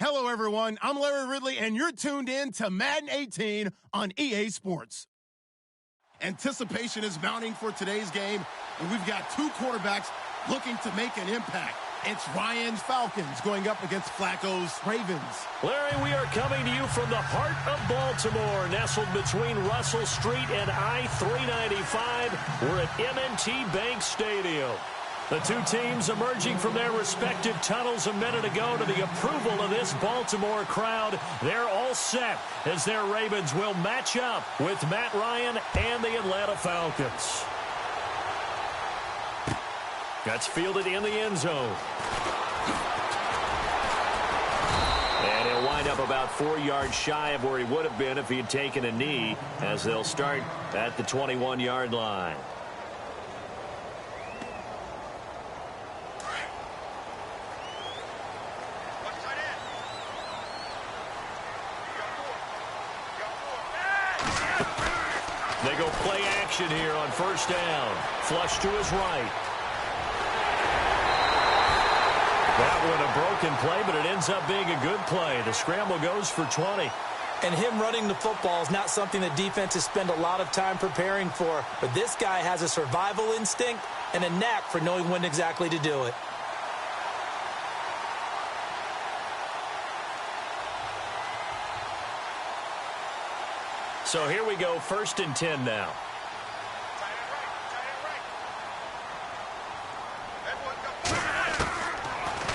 Hello, everyone. I'm Larry Ridley, and you're tuned in to Madden 18 on EA Sports. Anticipation is mounting for today's game, and we've got two quarterbacks looking to make an impact. It's Ryan's Falcons going up against Flacco's Ravens. Larry, we are coming to you from the heart of Baltimore, nestled between Russell Street and I-395. We're at M&T Bank Stadium. The two teams emerging from their respective tunnels a minute ago to the approval of this Baltimore crowd. They're all set as their Ravens will match up with Matt Ryan and the Atlanta Falcons. That's fielded in the end zone. And he'll wind up about 4 yards shy of where he would have been if he had taken a knee, as they'll start at the 21-yard line. They go play action here on first down. Flush to his right. That one a broken play, but it ends up being a good play. The scramble goes for 20. And him running the football is not something that defenses spend a lot of time preparing for. But this guy has a survival instinct and a knack for knowing when exactly to do it. So here we go, 1st and 10 now.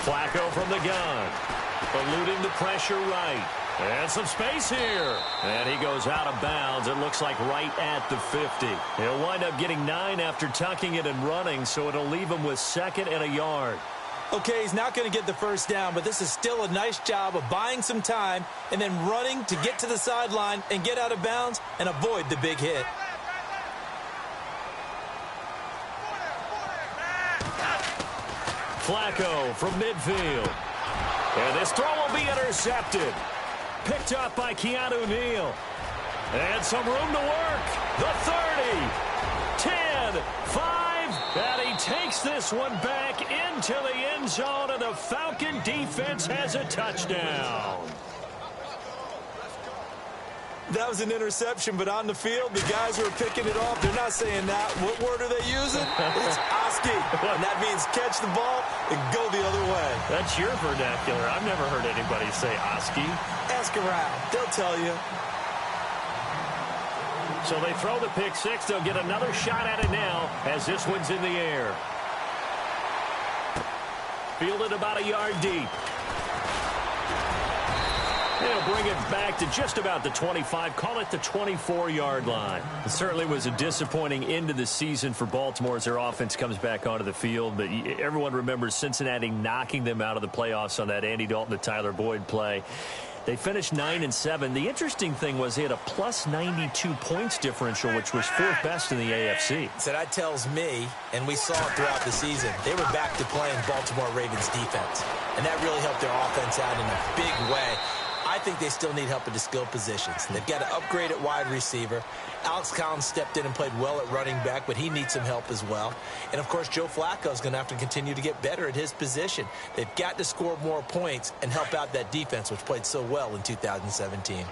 Flacco from the gun. Eluding the pressure right. And some space here. And he goes out of bounds. It looks like right at the 50. He'll wind up getting 9 after tucking it and running, so it'll leave him with 2nd and a yard. Okay, he's not going to get the first down, but this is still a nice job of buying some time and then running to get to the sideline and get out of bounds and avoid the big hit. Flacco from midfield. And this throw will be intercepted. Picked up by Keanu Neal. And some room to work. The 30, 10, 5. And he takes this one back into the end zone, and the Falcon defense has a touchdown. That was an interception, but on the field, the guys who are picking it off, they're not saying that. What word are they using? It's Oski. And that means catch the ball and go the other way. That's your vernacular. I've never heard anybody say Oski. Ask around. They'll tell you. So they throw the pick six. They'll get another shot at it now as this one's in the air. Fielded about a yard deep. They'll bring it back to just about the 25, call it the 24-yard line. It certainly was a disappointing end of the season for Baltimore as their offense comes back onto the field. But everyone remembers Cincinnati knocking them out of the playoffs on that Andy Dalton to Tyler Boyd play. They finished 9-7. The interesting thing was they had a plus 92 points differential, which was 4th best in the AFC. So that tells me, and we saw it throughout the season, they were back to playing Baltimore Ravens defense. And that really helped their offense out in a big way. I think they still need help at the skill positions. They've got to upgrade at wide receiver. Alex Collins stepped in and played well at running back, but he needs some help as well. And, of course, Joe Flacco is going to have to continue to get better at his position. They've got to score more points and help out that defense, which played so well in 2017.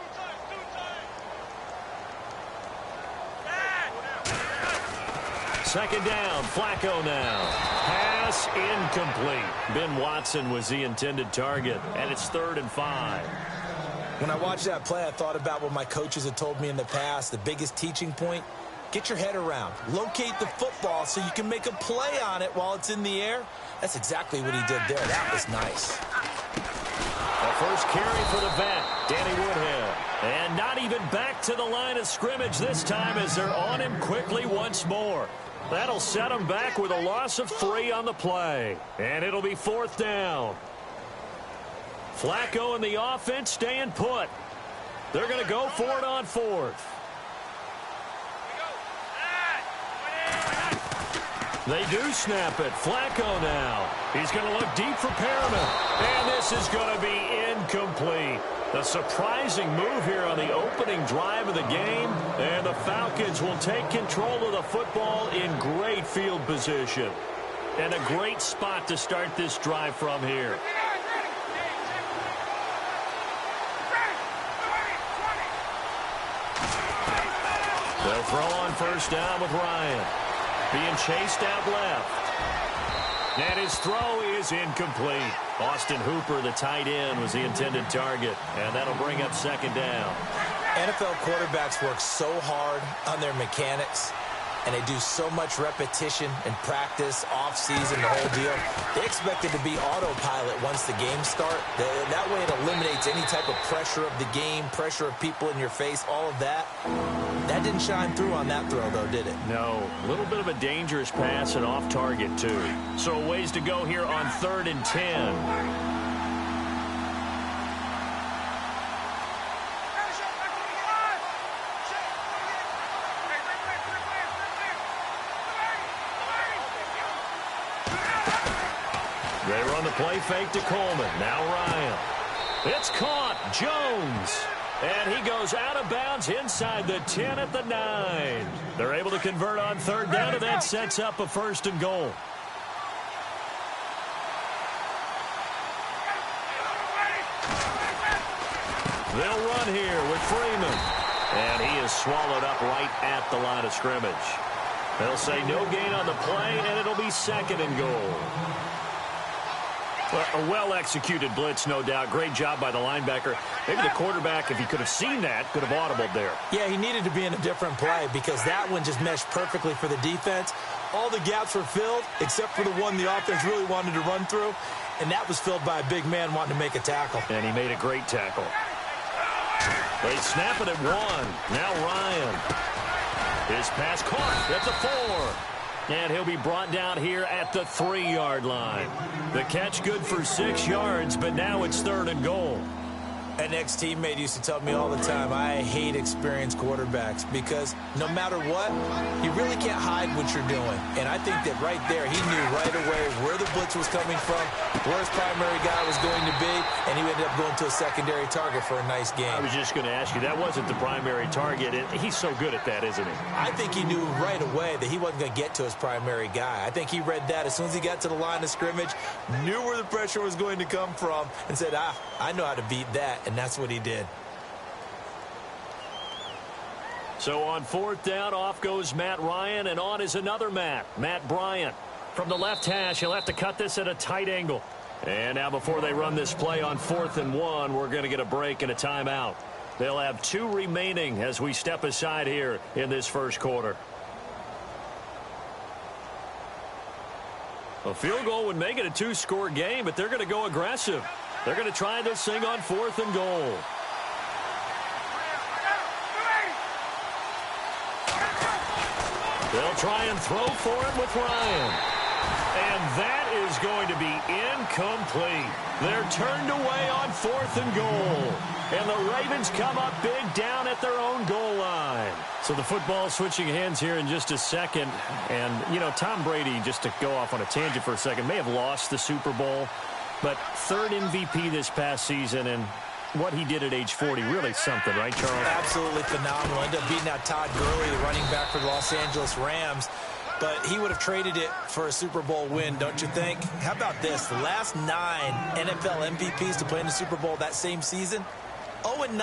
Second down, Flacco now. Pass incomplete. Ben Watson was the intended target, and it's 3rd and 5. When I watched that play, I thought about what my coaches had told me in the past. The biggest teaching point, get your head around. Locate the football so you can make a play on it while it's in the air. That's exactly what he did there. That was nice. The first carry for the vet, Danny Woodhead. And not even back to the line of scrimmage this time as they're on him quickly once more. That'll set him back with a loss of 3 on the play. And it'll be 4th down. Flacco and the offense staying put. They're going to go for it on 4th. They do snap it. Flacco now. He's going to look deep for Perriman. And this is going to be incomplete. A surprising move here on the opening drive of the game. And the Falcons will take control of the football in great field position. And a great spot to start this drive from here. They'll throw on first down with Ryan. Being chased out left. And his throw is incomplete. Austin Hooper, the tight end, was the intended target. And that'll bring up second down. NFL quarterbacks work so hard on their mechanics, and they do so much repetition and practice, off-season, the whole deal. They expect it to be autopilot once the games start. That way it eliminates any type of pressure of the game, pressure of people in your face, all of that. That didn't shine through on that throw, though, did it? No. A little bit of a dangerous pass and off target, too. So a ways to go here on 3rd and 10. They run the play fake to Coleman. Now Ryan. It's caught. Jones. And he goes out of bounds inside the 10 at the 9. They're able to convert on 3rd down, and that sets up a 1st and goal. They'll run here with Freeman. And he is swallowed up right at the line of scrimmage. They'll say no gain on the play, and it'll be 2nd and goal. A well-executed blitz, no doubt. Great job by the linebacker. Maybe the quarterback, if he could have seen that, could have audibled there. Yeah, he needed to be in a different play because that one just meshed perfectly for the defense. All the gaps were filled except for the one the offense really wanted to run through, and that was filled by a big man wanting to make a tackle. And he made a great tackle. They snap it at 1. Now Ryan. His pass caught. That's a 4. And he'll be brought down here at the 3-yard line. The catch good for 6 yards, but now it's 3rd and goal. An ex-teammate used to tell me all the time, I hate experienced quarterbacks because no matter what, you really can't hide what you're doing. And I think that right there, he knew right away where the blitz was coming from, where his primary guy was going to be, and he ended up going to a secondary target for a nice game. I was just going to ask you, that wasn't the primary target. He's so good at that, isn't he? I think he knew right away that he wasn't going to get to his primary guy. I think he read that as soon as he got to the line of scrimmage, knew where the pressure was going to come from, and said, I know how to beat that. And that's what he did. So on 4th down, off goes Matt Ryan, and on is another Matt Bryant. From the left hash, he'll have to cut this at a tight angle. And now before they run this play on 4th and 1, we're going to get a break and a timeout. They'll have 2 remaining as we step aside here in this first quarter. A field goal would make it a 2-score game, but they're going to go aggressive. They're going to try this thing on 4th and goal. They'll try and throw for it with Ryan. And that is going to be incomplete. They're turned away on 4th and goal. And the Ravens come up big down at their own goal line. So the football switching hands here in just a second. And, you know, Tom Brady, just to go off on a tangent for a second, may have lost the Super Bowl. But 3rd MVP this past season, and what he did at age 40, really something, right, Charles? Absolutely phenomenal. Ended up beating out Todd Gurley, the running back for the Los Angeles Rams. But he would have traded it for a Super Bowl win, don't you think? How about this? The last 9 NFL MVPs to play in the Super Bowl that same season, 0-9.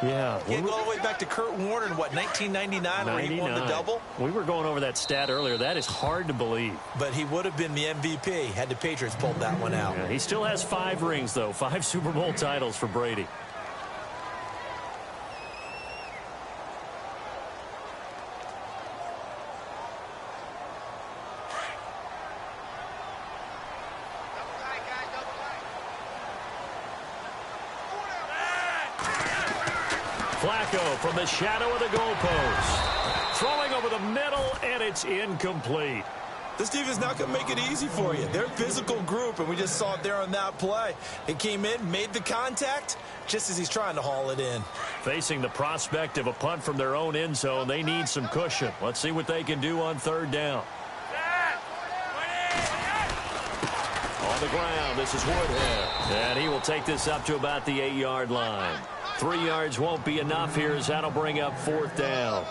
Yeah. You can go all the way back to Kurt Warner in, what, 1999, where he won the double? We were going over that stat earlier. That is hard to believe. But he would have been the MVP had the Patriots pulled that one out. Yeah, he still has 5 rings, though. 5 Super Bowl titles for Brady. Flacco from the shadow of the goalpost. Throwing over the middle, and it's incomplete. This defense not going to make it easy for you. They're a physical group, and we just saw it there on that play. It came in, made the contact, just as he's trying to haul it in. Facing the prospect of a punt from their own end zone, they need some cushion. Let's see what they can do on 3rd down. On the ground, this is Woodhead. And he will take this up to about the 8-yard line. 3 yards won't be enough here as that'll bring up 4th down.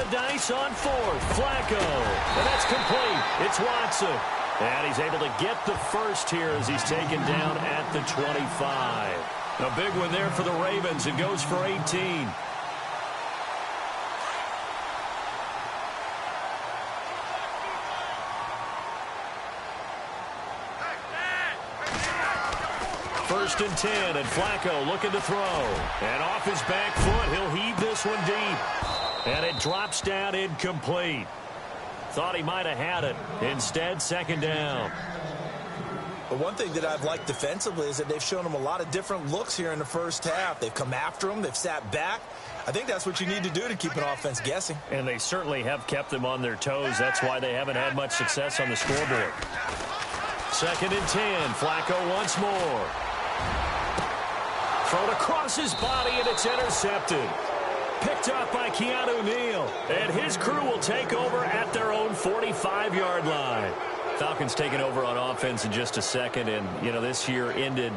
the dice on fourth. Flacco. And that's complete. It's Watson. And he's able to get the first here as he's taken down at the 25. A big one there for the Ravens. It goes for 18. First and 10, and Flacco looking to throw. And off his back foot, he'll heave this one deep. And it drops down incomplete. Thought he might have had it. Instead, second down. But one thing that I've liked defensively is that they've shown him a lot of different looks here in the first half. They've come after him. They've sat back. I think that's what you need to do to keep an offense guessing. And they certainly have kept them on their toes. That's why they haven't had much success on the scoreboard. Second and 10. Flacco once more. Thrown across his body, and it's intercepted. Picked up by Keanu Neal. And his crew will take over at their own 45-yard line. Falcons taking over on offense in just a second. And, you know, this year ended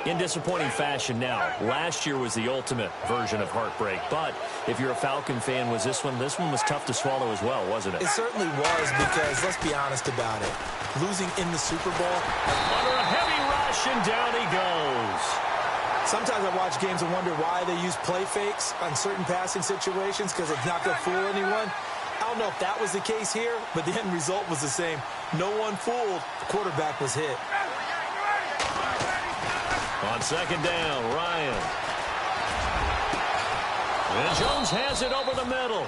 in disappointing fashion now. Last year was the ultimate version of heartbreak. But if you're a Falcon fan, was this one was tough to swallow as well, wasn't it? It certainly was because, let's be honest about it, losing in the Super Bowl. Under a heavy rush, and down he goes. Sometimes I watch games and wonder why they use play fakes on certain passing situations because it's not going to fool anyone. I don't know if that was the case here, but the end result was the same. No one fooled. The quarterback was hit. On second down, Ryan. And Jones has it over the middle.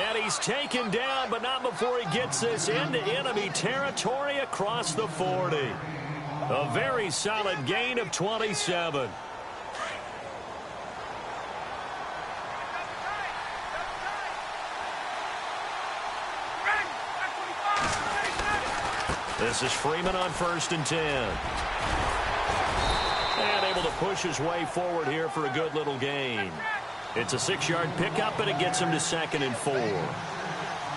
And he's taken down, but not before he gets this into enemy territory across the 40. A very solid gain of 27. This is Freeman on first and 10. And able to push his way forward here for a good little gain. It's a 6-yard pickup, and it gets him to second and 4.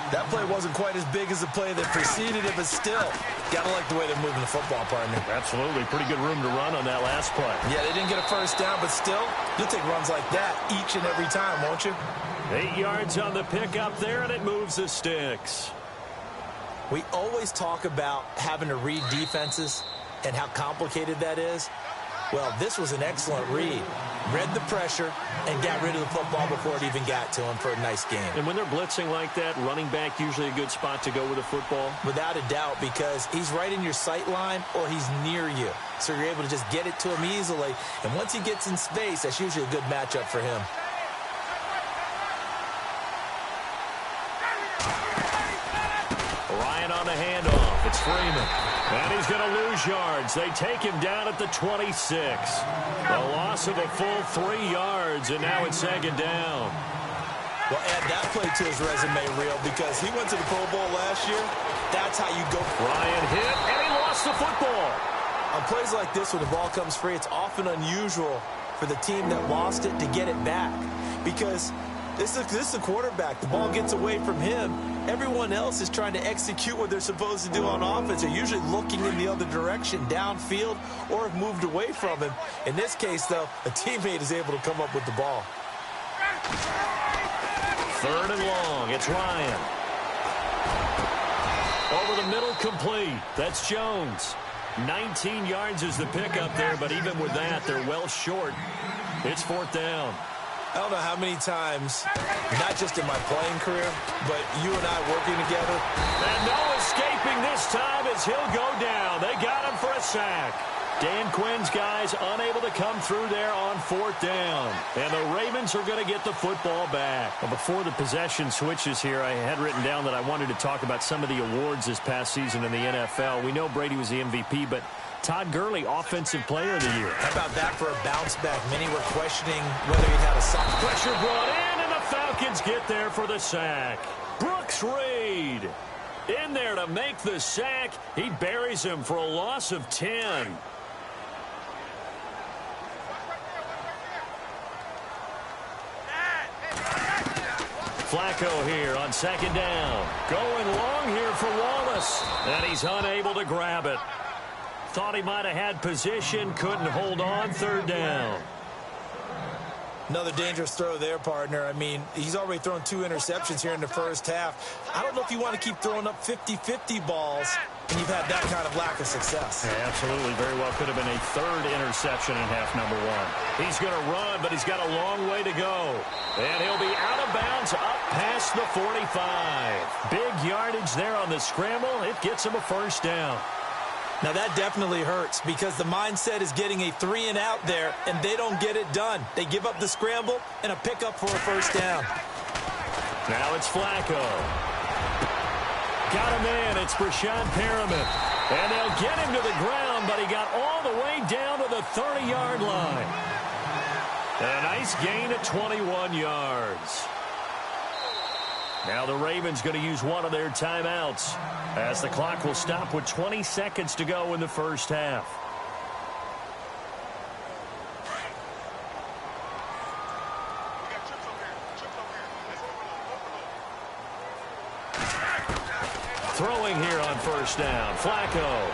That play wasn't quite as big as the play that preceded it, but still, got to like the way they're moving the football, partner. Absolutely. Pretty good room to run on that last play. Yeah, they didn't get a first down, but still, you'll take runs like that each and every time, won't you? 8 yards on the pickup there, and it moves the sticks. We always talk about having to read defenses and how complicated that is. Well, this was an excellent read. Read the pressure and got rid of the football before it even got to him for a nice game. And when they're blitzing like that, running back usually a good spot to go with the football? Without a doubt, because he's right in your sight line or he's near you. So you're able to just get it to him easily. And once he gets in space, that's usually a good matchup for him. Ryan on the handoff. It's Freeman. And he's going to lose yards. They take him down at the 26. A loss of a full 3 yards, and now it's second down. Well, add that play to his resume, Real, because he went to the Pro Bowl last year. That's how you go. Ryan hit, and he lost the football. On plays like this, when the ball comes free, it's often unusual for the team that lost it to get it back. Because this is a quarterback. The ball gets away from him. Everyone else is trying to execute what they're supposed to do on offense. They're usually looking in the other direction, downfield, or have moved away from him. In this case, though, a teammate is able to come up with the ball. Third and long. It's Ryan. Over the middle, complete. That's Jones. 19 yards is the pickup there, but even with that, they're well short. It's fourth down. I don't know how many times, not just in my playing career, but you and I working together. And no escaping this time as he'll go down. They got him for a sack. Dan Quinn's guys unable to come through there on fourth down. And the Ravens are going to get the football back. Well, before the possession switches here, I had written down that I wanted to talk about some of the awards this past season in the NFL. We know Brady was the MVP, but Todd Gurley, Offensive Player of the Year. How about that for a bounce back? Many were questioning whether he'd had a soft pressure brought in, and the Falcons get there for the sack. Brooks Reed in there to make the sack. He buries him for a loss of 10. Flacco here on second down. Going long here for Wallace, and he's unable to grab it. Thought he might have had position, couldn't hold on, third down. Another dangerous throw there, partner. I mean, he's already thrown 2 interceptions here in the first half. I don't know if you want to keep throwing up 50-50 balls and you've had that kind of lack of success. Yeah, absolutely. Very well could have been a 3rd interception in half number 1. He's going to run, but he's got a long way to go. And he'll be out of bounds up past the 45. Big yardage there on the scramble. It gets him a first down. Now, that definitely hurts because the mindset is getting a 3-and-out there, and they don't get it done. They give up the scramble and a pickup for a first down. Now it's Flacco. Got a man. It's Breshad Perriman. And they'll get him to the ground, but he got all the way down to the 30-yard line. A nice gain of 21 yards. Now the Ravens going to use one of their timeouts as the clock will stop with 20 seconds to go in the first half. Throwing here on first down, Flacco.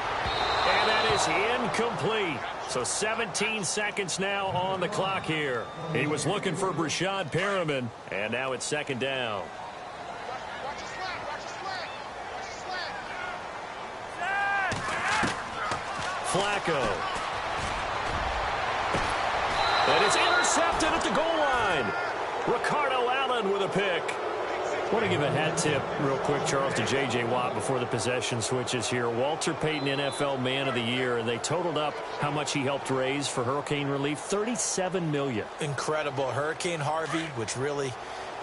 And that is incomplete. So 17 seconds now on the clock here. He was looking for Breshad Perriman, and now it's second down. Flacco. And it's intercepted at the goal line. Ricardo Allen with a pick. I want to give a hat tip real quick, Charles, to J.J. Watt before the possession switches here. Walter Payton, NFL Man of the Year, and they totaled up how much he helped raise for hurricane relief, $37 million. Incredible. Hurricane Harvey, which really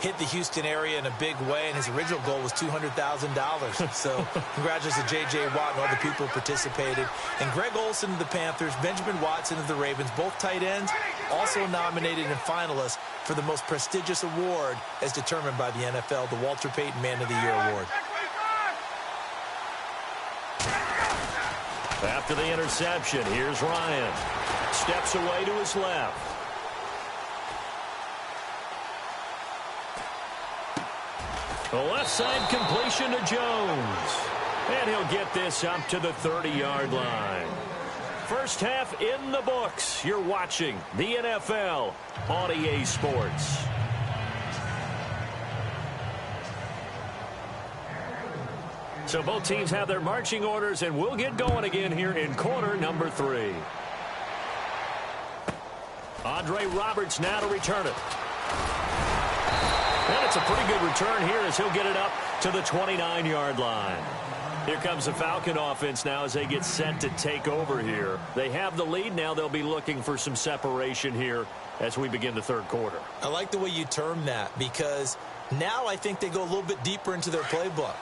hit the Houston area in a big way, and his original goal was $200,000. So congratulations to J.J. Watt and all the people who participated. And Greg Olsen of the Panthers, Benjamin Watson of the Ravens, both tight ends, also nominated and finalists for the most prestigious award as determined by the NFL, the Walter Payton Man of the Year Award. After the interception, here's Ryan. Steps away to his left. The left side completion to Jones. And he'll get this up to the 30-yard line. First half in the books. You're watching the NFL on EA Sports. So both teams have their marching orders, and we'll get going again here in quarter number 3. Andre Roberts now to return it. And it's a pretty good return here as he'll get it up to the 29-yard line. Here comes the Falcon offense now as they get set to take over here. They have the lead now. They'll be looking for some separation here as we begin the third quarter. I like the way you term that because now I think they go a little bit deeper into their playbook.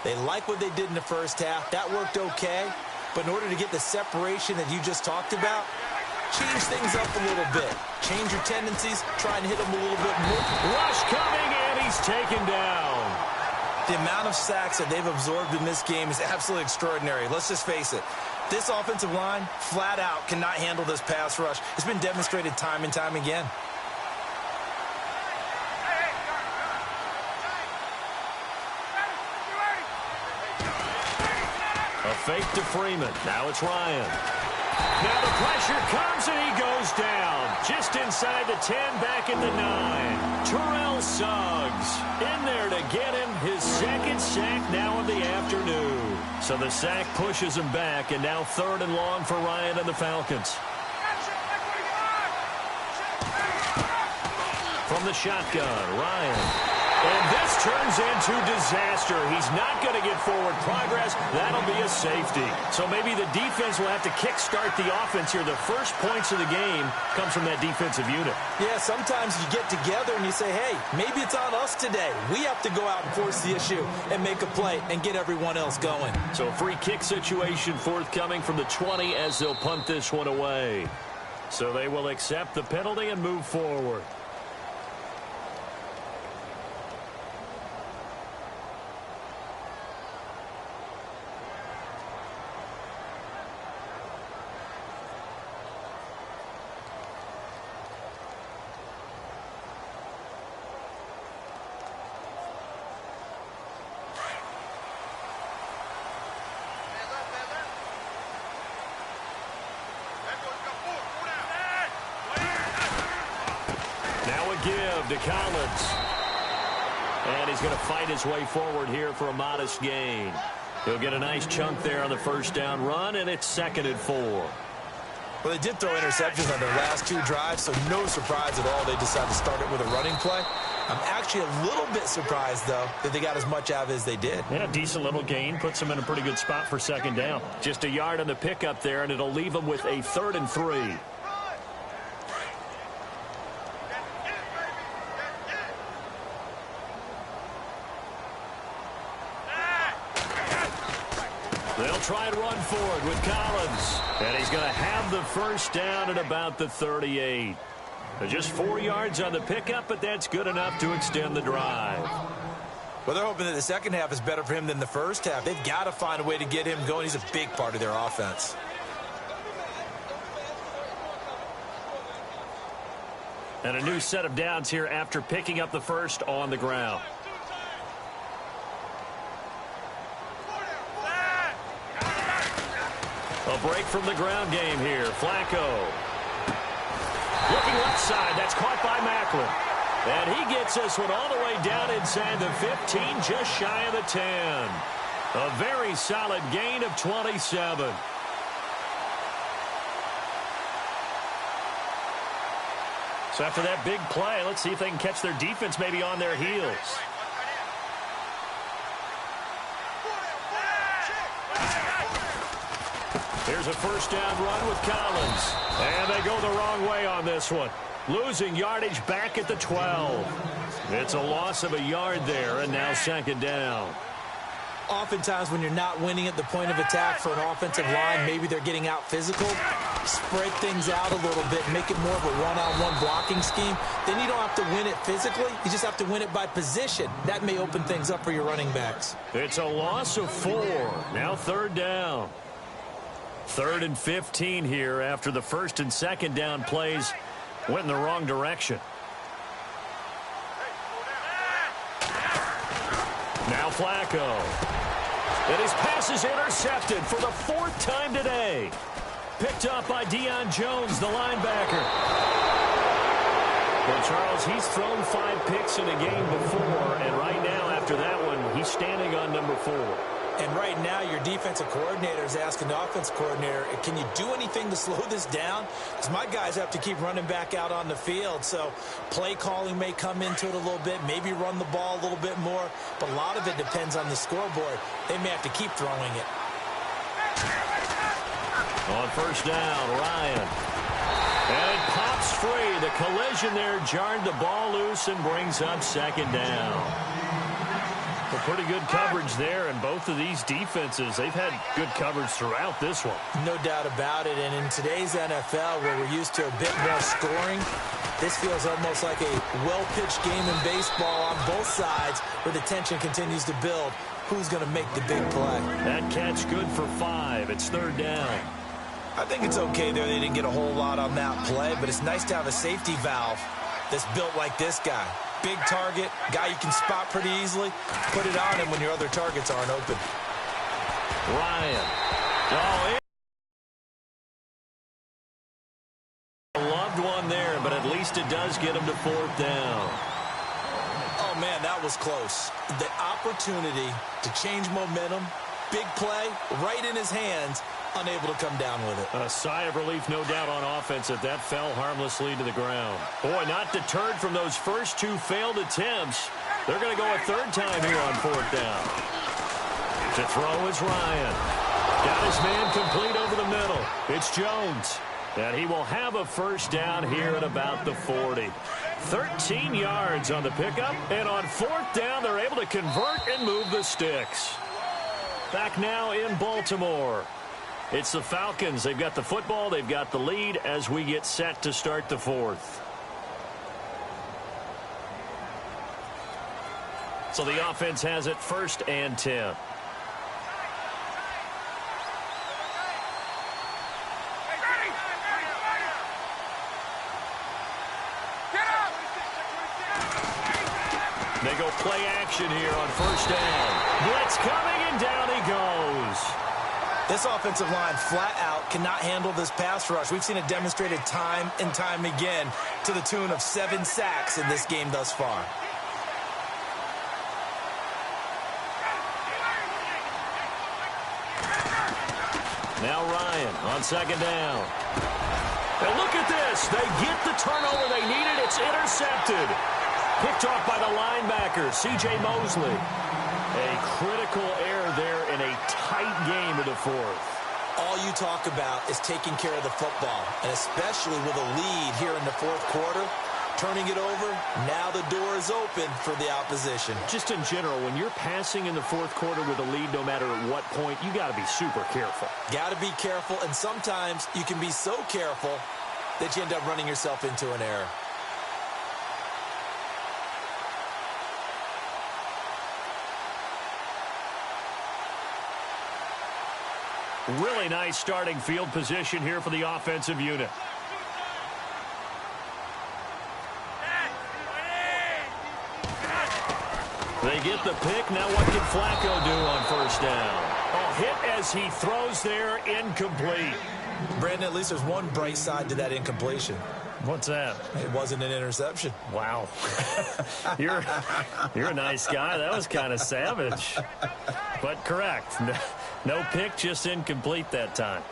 They like what they did in the first half. That worked okay. But in order to get the separation that you just talked about, change things up a little bit. Change your tendencies. Try and hit them a little bit more. Rush coming, and he's taken down. The amount of sacks that they've absorbed in this game is absolutely extraordinary. Let's just face it. This offensive line, flat out, cannot handle this pass rush. It's been demonstrated time and time again. A fake to Freeman. Now it's Ryan. Now the pressure comes, and he goes down. Just inside the 10, back at the 9. Terrell Suggs in there to get him his second sack now of the afternoon. So the sack pushes him back, and now 3rd and long for Ryan and the Falcons. From the shotgun, Ryan. And this turns into disaster. He's not going to get forward progress. That'll be a safety. So maybe the defense will have to kickstart the offense here. The first points of the game comes from that defensive unit. Yeah, sometimes you get together and you say, hey, maybe it's on us today. We have to go out and force the issue and make a play and get everyone else going. So a free kick situation forthcoming from the 20 as they'll punt this one away. So they will accept the penalty and move forward. give to Collins. And he's going to fight his way forward here for a modest gain. He'll get a nice chunk there on the first down run, and it's 2nd and 4. Well, they did throw interceptions on their last 2 drives, so no surprise at all they decided to start it with a running play. I'm actually a little bit surprised, though, that they got as much out of it as they did. Yeah, decent little gain. Puts them in a pretty good spot for 2nd down. Just a yard on the pickup there, and it'll leave them with a 3rd and 3. They'll try and run forward with Collins. And he's going to have the first down at about the 38. Just 4 yards on the pickup, but that's good enough to extend the drive. Well, they're hoping that the second half is better for him than the first half. They've got to find a way to get him going. He's a big part of their offense. And a new set of downs here after picking up the first on the ground. A break from the ground game here. Flacco. Looking left side. That's caught by Maclin. And he gets this one all the way down inside the 15, just shy of the 10. A very solid gain of 27. So after that big play, let's see if they can catch their defense maybe on their heels. Here's a first down run with Collins. And they go the wrong way on this one. Losing yardage back at the 12. It's a loss of a yard there, and now 2nd down. Oftentimes when you're not winning at the point of attack for an offensive line, maybe they're getting out physical, spread things out a little bit, make it more of a one-on-one blocking scheme. Then you don't have to win it physically. You just have to win it by position. That may open things up for your running backs. It's a loss of 4. Now 3rd down. 3rd and 15 here after the 1st and 2nd down plays went in the wrong direction. Now Flacco. And his pass is intercepted for the 4th time today. Picked up by Deion Jones, the linebacker. Well, Charles, he's thrown 5 picks in a game before, and right now after that one, he's standing on number 4. And right now, your defensive coordinator is asking the offensive coordinator, can you do anything to slow this down? Because my guys have to keep running back out on the field. So play calling may come into it a little bit, maybe run the ball a little bit more. But a lot of it depends on the scoreboard. They may have to keep throwing it. On first down, Ryan. And it pops free. The collision there jarred the ball loose and brings up 2nd down. Well, pretty good coverage there, and both of these defenses, they've had good coverage throughout this one. No doubt about it, and in today's NFL, where we're used to a bit more scoring, this feels almost like a well-pitched game in baseball on both sides, where the tension continues to build. Who's going to make the big play? That catch good for 5. It's 3rd down. I think it's okay there. They didn't get a whole lot on that play, but it's nice to have a safety valve that's built like this guy. Big target, guy you can spot pretty easily. Put it on him when your other targets aren't open. Ryan. Oh, loved one there, but at least it does get him to 4th down. Oh, man, that was close. The opportunity to change momentum, big play, right in his hands, unable to come down with it. A sigh of relief, no doubt, on offense if that fell harmlessly to the ground. Boy, not deterred from those first 2 failed attempts. They're going to go a 3rd time here on 4th down. To throw is Ryan. Got his man complete over the middle. It's Jones. And he will have a first down here at about the 40. 13 yards on the pickup. And on 4th down, they're able to convert and move the sticks. Back now in Baltimore. It's the Falcons. They've got the football. They've got the lead as we get set to start the 4th. So the offense has it 1st and 10. They go play action here on 1st down. Blitz coming, and down he goes. This offensive line flat out cannot handle this pass rush. We've seen it demonstrated time and time again to the tune of 7 sacks in this game thus far. Now Ryan on second down. And look at this. They get the turnover they needed. It's intercepted. Picked off by the linebacker, C.J. Mosley. A critical error there in a tight game of the fourth. All you talk about is taking care of the football, and especially with a lead here in the fourth quarter, turning it over, now the door is open for the opposition. Just in general, when you're passing in the fourth quarter with a lead, no matter at what point, you got to be super careful. Got to be careful, and sometimes you can be so careful that you end up running yourself into an error. Really nice starting field position here for the offensive unit. They get the pick. Now what can Flacco do on first down? Oh, hit as he throws there, incomplete. Brandon, at least there's one bright side to that incompletion. What's that? It wasn't an interception. Wow. You're a nice guy. That was kind of savage. But correct. No pick, just incomplete that time.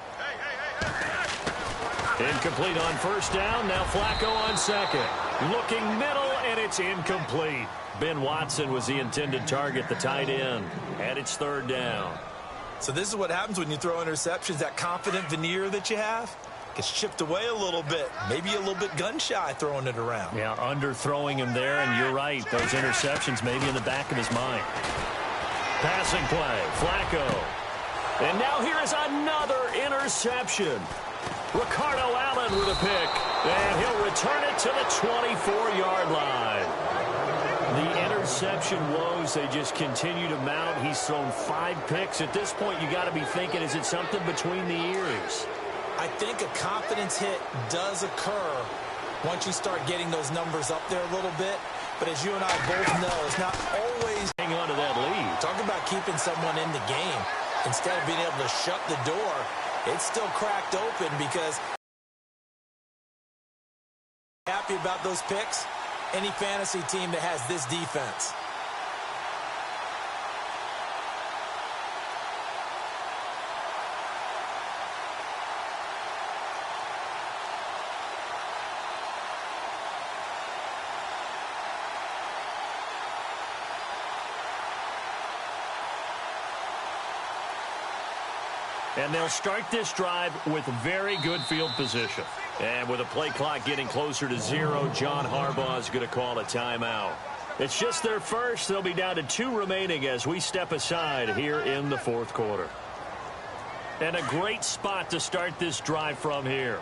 Incomplete on first down. Now Flacco on second. Looking middle, and it's incomplete. Ben Watson was the intended target, the tight end. And it's third down. So this is what happens when you throw interceptions. That confident veneer that you have gets chipped away a little bit. Maybe a little bit gun-shy throwing it around. Yeah, underthrowing him there, and you're right. Those interceptions maybe in the back of his mind. Passing play, Flacco. And now here is another interception. Ricardo Allen with a pick, and he'll return it to the 24-yard line. The interception woes, they just continue to mount. He's thrown 5 picks. At this point, you got to be thinking, is it something between the ears? I think a confidence hit does occur once you start getting those numbers up there a little bit. But as you and I both know, it's not always hang on to that lead. Talk about keeping someone in the game. Instead of being able to shut the door, it's still cracked open because happy about those picks. Any fantasy team that has this defense. And they'll start this drive with very good field position. And with the play clock getting closer to 0, John Harbaugh is going to call a timeout. It's just their first. They'll be down to 2 remaining as we step aside here in the fourth quarter. And a great spot to start this drive from here.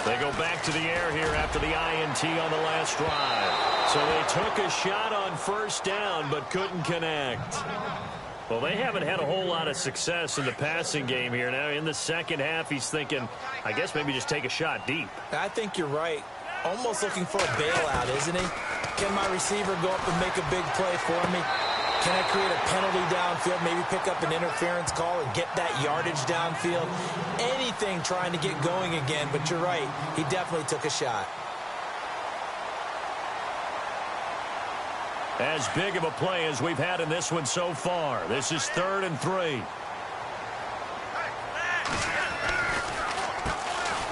They go back to the air here after the INT on the last drive. So they took a shot on first down but couldn't connect. Well, they haven't had a whole lot of success in the passing game here. Now in the second half, he's thinking, I guess maybe just take a shot deep. I think you're right. Almost looking for a bailout, isn't he? Can my receiver go up and make a big play for me? Can I create a penalty downfield, maybe pick up an interference call and get that yardage downfield? Anything trying to get going again, but you're right. He definitely took a shot. As big of a play as we've had in this one so far. This is 3rd and 3.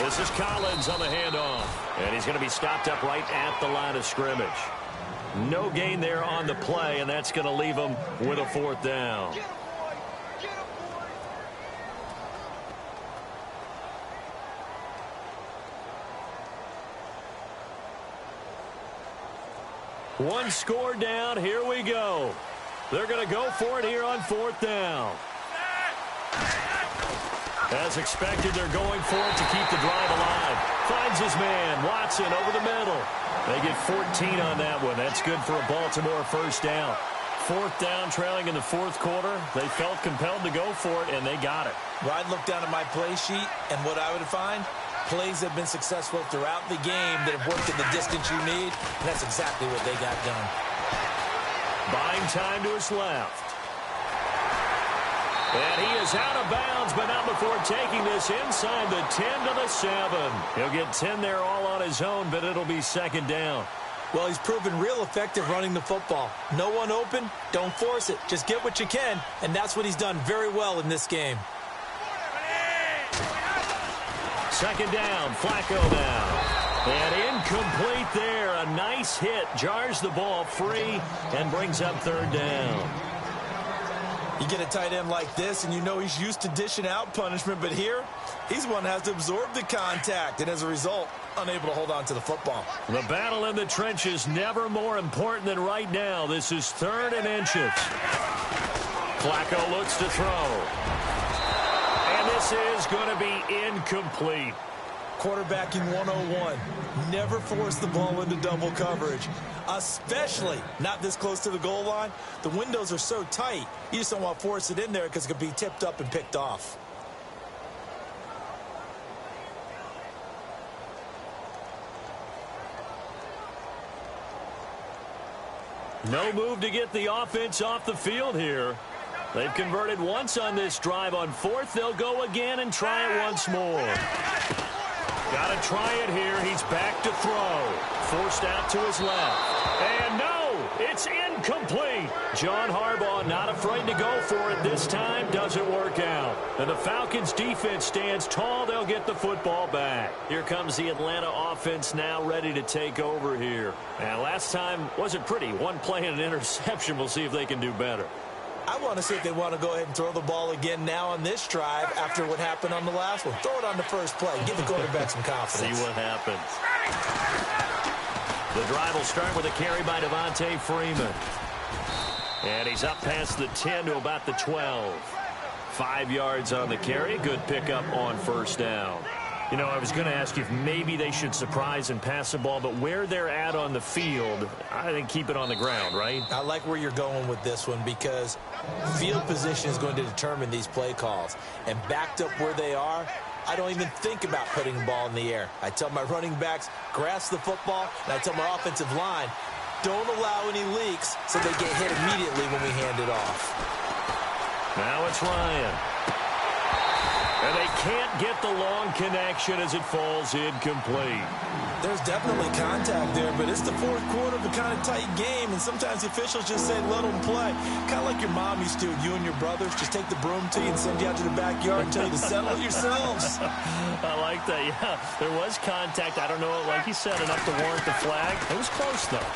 This is Collins on the handoff. And he's going to be stopped up right at the line of scrimmage. No gain there on the play, and that's going to leave him with a 4th down. One score down. Here we go. They're going to go for it here on 4th down. As expected, they're going for it to keep the drive alive. Finds his man, Watson, over the middle. They get 14 on that one. That's good for a Baltimore first down. 4th down, trailing in the 4th quarter. They felt compelled to go for it, and they got it. Well, I'd look down at my play sheet, and what I would find, plays have been successful throughout the game that have worked in the distance you need, and that's exactly what they got done. Buying time to his left. And he is out of bounds, but not before taking this inside the 10 to the 7. He'll get 10 there all on his own, but it'll be second down. Well, he's proven real effective running the football. No one open, don't force it. Just get what you can, and that's what he's done very well in this game. Second down, Flacco now. And incomplete there. A nice hit. Jars the ball free and brings up third down. You get a tight end like this, and you know he's used to dishing out punishment, but here, he's the one that has to absorb the contact, and as a result, unable to hold on to the football. The battle in the trenches never more important than right now. This is 3rd and inches. Flacco looks to throw. And this is going to be incomplete. Quarterbacking 101. Never force the ball into double coverage, especially not this close to the goal line. The windows are so tight, you just don't want to force it in there because it could be tipped up and picked off. No move to get the offense off the field here. They've converted once on this drive. On 4th, they'll go again and try it once more. Got to try it here. He's back to throw. Forced out to his left. And no, it's incomplete. John Harbaugh not afraid to go for it this time. Doesn't work out. And the Falcons defense stands tall. They'll get the football back. Here comes the Atlanta offense now ready to take over here. And last time wasn't pretty. One play and an interception. We'll see if they can do better. I want to see if they want to go ahead and throw the ball again now on this drive after what happened on the last one. Throw it on the first play. Give the quarterback some confidence. See what happens. The drive will start with a carry by Devontae Freeman. And he's up past the 10 to about the 12. 5 yards on the carry. Good pickup on first down. You know, I was going to ask you if maybe they should surprise and pass the ball, but where they're at on the field, I think keep it on the ground, right? I like where you're going with this one because field position is going to determine these play calls. And backed up where they are, I don't even think about putting the ball in the air. I tell my running backs, grasp the football, and I tell my offensive line, don't allow any leaks so they get hit immediately when we hand it off. Now it's Ryan. And they can't get the long connection as it falls incomplete. There's definitely contact there, but it's the 4th quarter of a kind of tight game, and sometimes the officials just say, let them play. Kind of like your mom used to, you and your brothers, just take the broom to you and send you out to the backyard and tell you to settle it yourselves. I like that, yeah. There was contact. I don't know, like you said, enough to warrant the flag. It was close, though.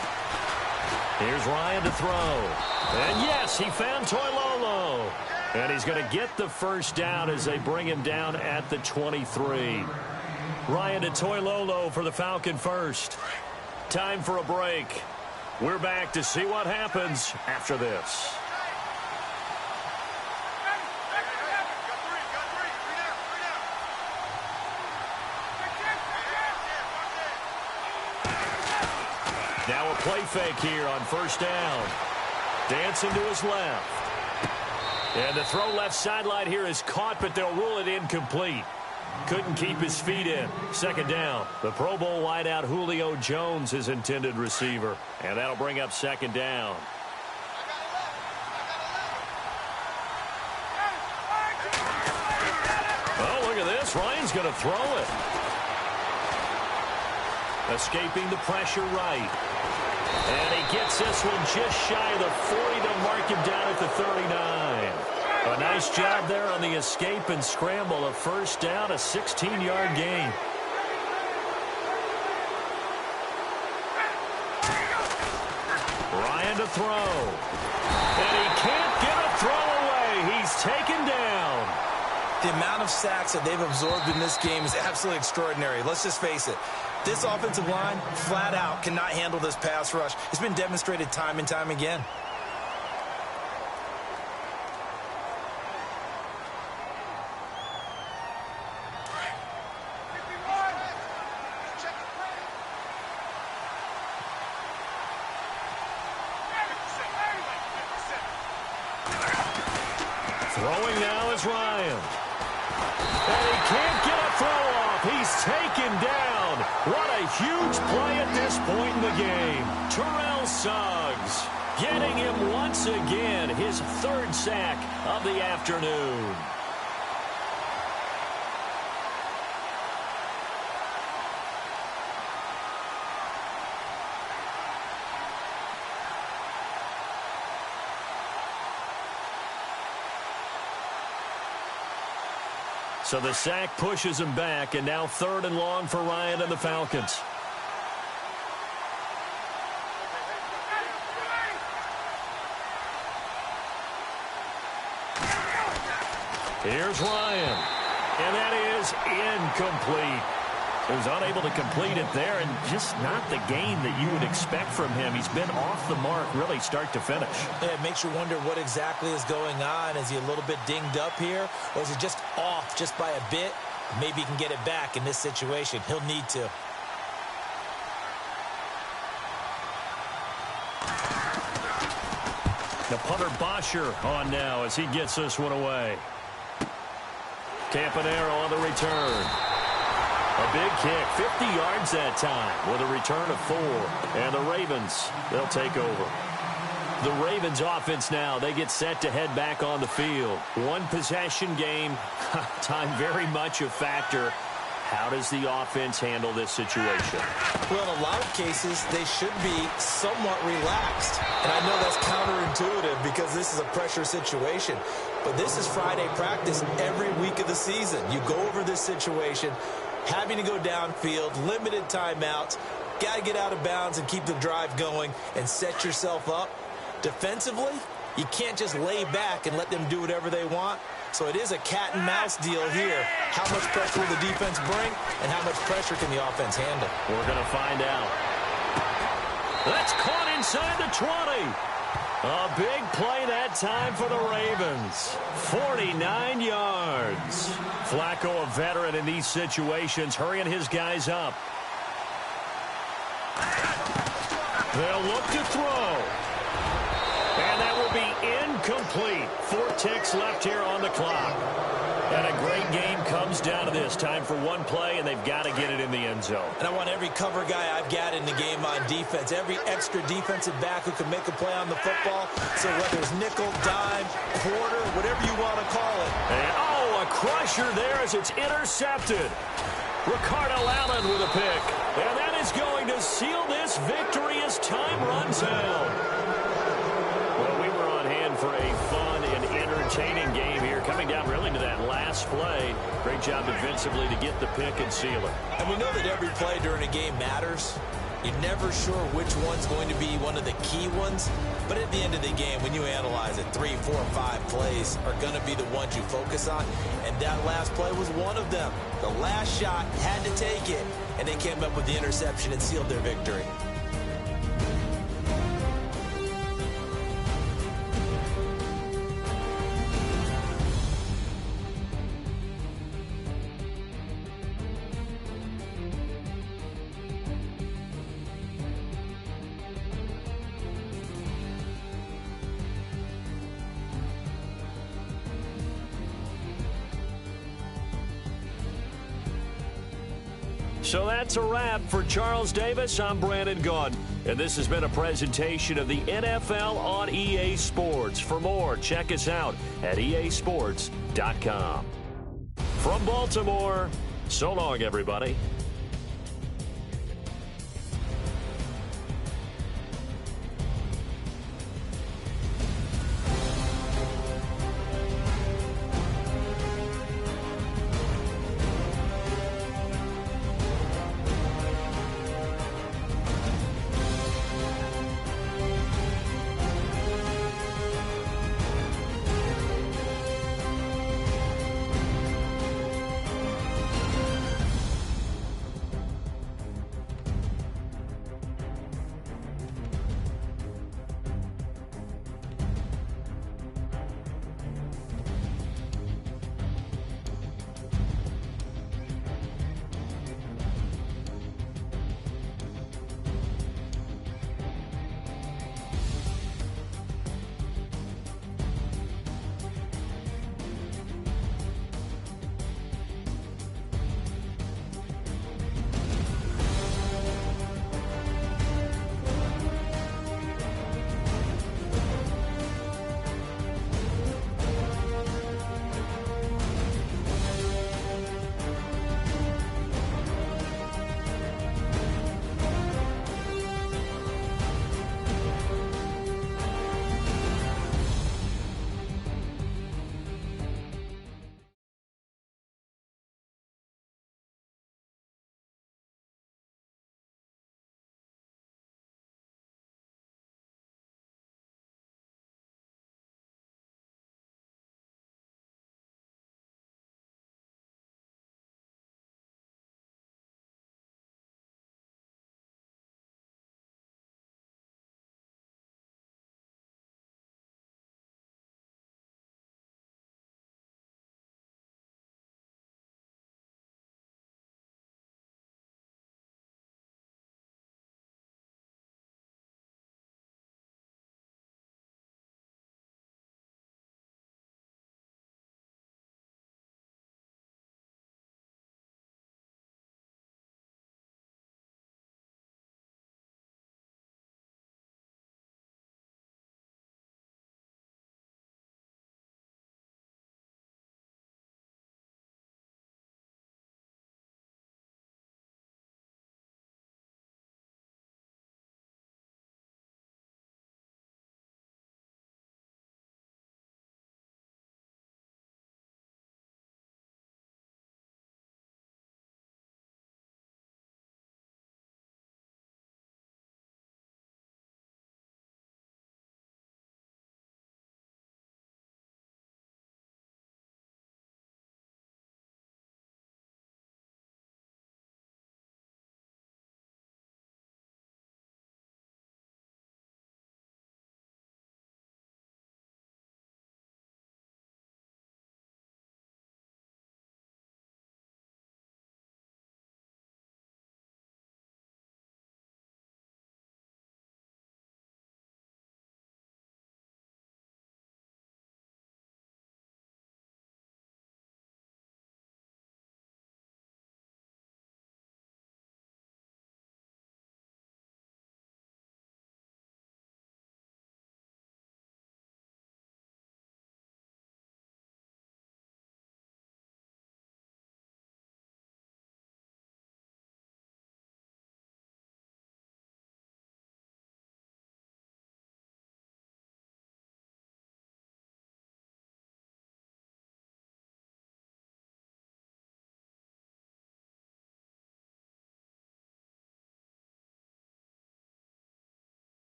Here's Ryan to throw. And yes, he found Toilolo. And he's going to get the first down as they bring him down at the 23. Ryan to Toilolo for the Falcon first. Time for a break. We're back to see what happens after this. Now a play fake here on first down. Dancing to his left. And the throw left sideline here is caught, but they'll rule it incomplete. Couldn't keep his feet in. Second down. The Pro Bowl wideout Julio Jones, his intended receiver. And that'll bring up second down. Oh, look at this. Ryan's going to throw it. Escaping the pressure right. And he gets this one just shy of the 40 to mark him down at the 39. A nice job there on the escape and scramble. A first down, a 16-yard gain. Ryan to throw. And he can't get a throw away. He's taken down. The amount of sacks that they've absorbed in this game is absolutely extraordinary. Let's just face it. This offensive line, flat out, cannot handle this pass rush. It's been demonstrated time and time again. Throwing now is Ryan. And he can't get a throw off. He's taken down. What a huge play at this point in the game. Terrell Suggs. getting him once again, his third sack of the afternoon. So the sack pushes him back, and now 3rd and long for Ryan and the Falcons. Here's Ryan, and that is incomplete. He was unable to complete it there, and just not the game that you would expect from him. He's been off the mark really start to finish. Yeah, it makes you wonder what exactly is going on. Is he a little bit dinged up here, or is he just off just by a bit? Maybe he can get it back in this situation. He'll need to. The punter Bosher on now as he gets this one away. Campanaro on the return. A big kick, 50 yards that time with a return of 4. And the Ravens, they'll take over. The Ravens offense now, they get set to head back on the field. One possession game, time very much a factor. How does the offense handle this situation? Well, in a lot of cases, they should be somewhat relaxed. And I know that's counterintuitive because this is a pressure situation. But this is Friday practice every week of the season. You go over this situation, having to go downfield, limited timeouts, got to get out of bounds and keep the drive going and set yourself up. Defensively, you can't just lay back and let them do whatever they want. So it is a cat and mouse deal here. How much pressure will the defense bring, and how much pressure can the offense handle? We're going to find out. That's caught inside the 20. A big play that time for the Ravens. 49 yards. Flacco, a veteran in these situations, hurrying his guys up. They'll look to throw. And that will be incomplete. 4 ticks left here on the clock. And a great game comes down to this. Time for one play, and they've got to get it in the end zone. And I want every cover guy I've got in the game on defense, every extra defensive back who can make a play on the football. So whether it's nickel, dime, quarter, whatever you want to call it. And, a crusher there as it's intercepted. Ricardo Allen with a pick. And that is going to seal this victory as time runs out. Well, we were on hand for a fun and entertaining game here, coming down really to that last play. Great job defensively to get the pick and seal it. And we know that every play during a game matters. You're never sure which one's going to be one of the key ones. But at the end of the game, when you analyze it, 3, 4, 5 plays are going to be the ones you focus on. And that last play was one of them. The last shot had to take it, and they came up with the interception and sealed their victory. So that's a wrap for Charles Davis. I'm Brandon Gaudin, and this has been a presentation of the NFL on EA Sports. For more, check us out at easports.com. From Baltimore, so long, everybody.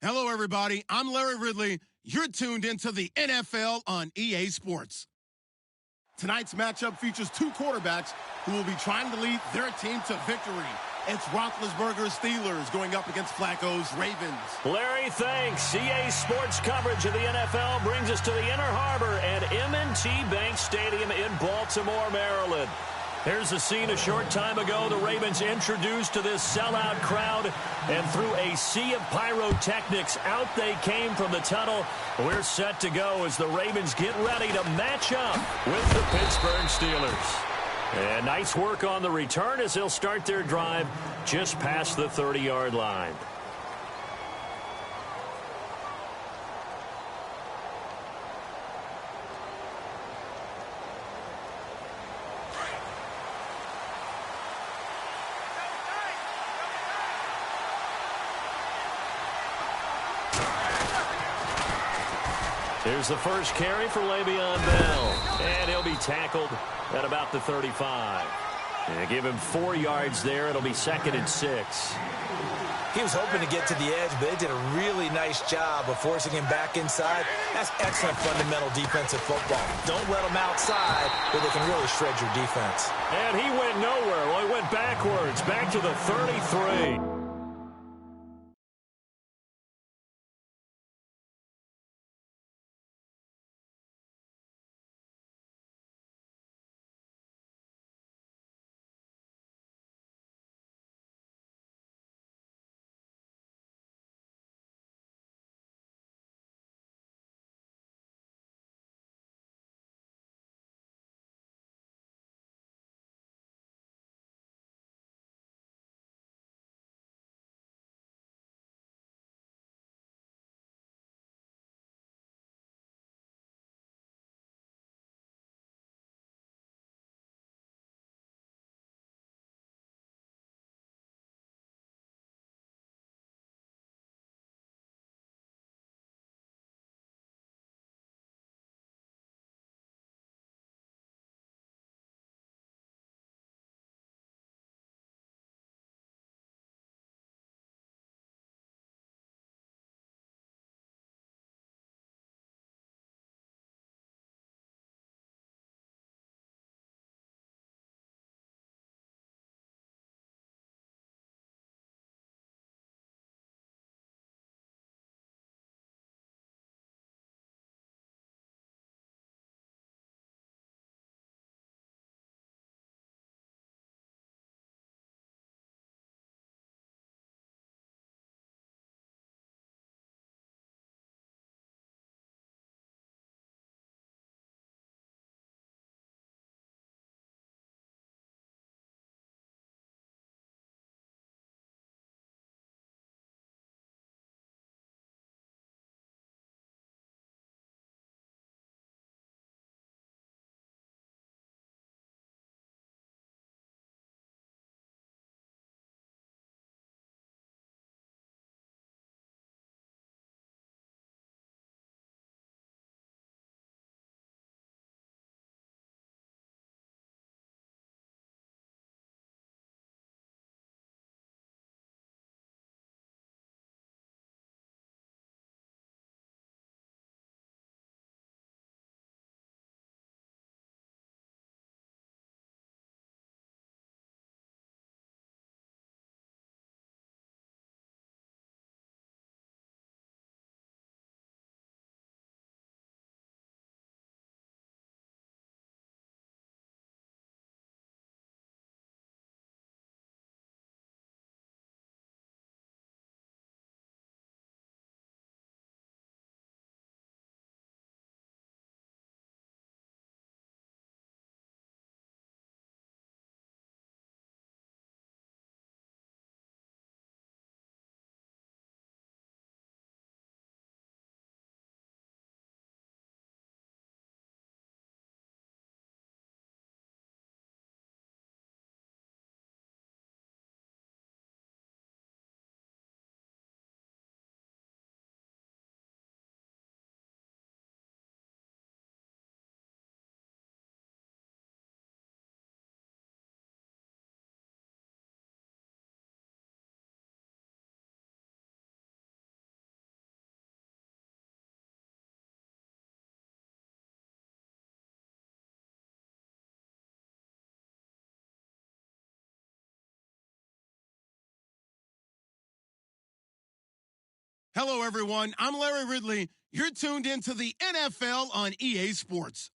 Hello, everybody. I'm Larry Ridley. You're tuned into the NFL on EA Sports. Tonight's matchup features two quarterbacks who will be trying to lead their team to victory. It's Roethlisberger's Steelers going up against Flacco's Ravens. Larry, thanks. EA Sports coverage of the NFL brings us to the Inner Harbor at M&T Bank Stadium in Baltimore, Maryland. Here's a scene a short time ago. The Ravens introduced to this sellout crowd, and through a sea of pyrotechnics, out they came from the tunnel. We're set to go as the Ravens get ready to match up with the Pittsburgh Steelers. And nice work on the return as they'll start their drive just past the 30-yard line. Here's the first carry for Le'Veon Bell, and he'll be tackled at about the 35. And give him 4 yards there. It'll be 2nd and 6. He was hoping to get to the edge, but they did a really nice job of forcing him back inside. That's excellent fundamental defensive football. Don't let them outside where they can really shred your defense. And he went nowhere. Well, he went backwards, back to the 33. Hello, everyone. I'm Larry Ridley. You're tuned into the NFL on EA Sports.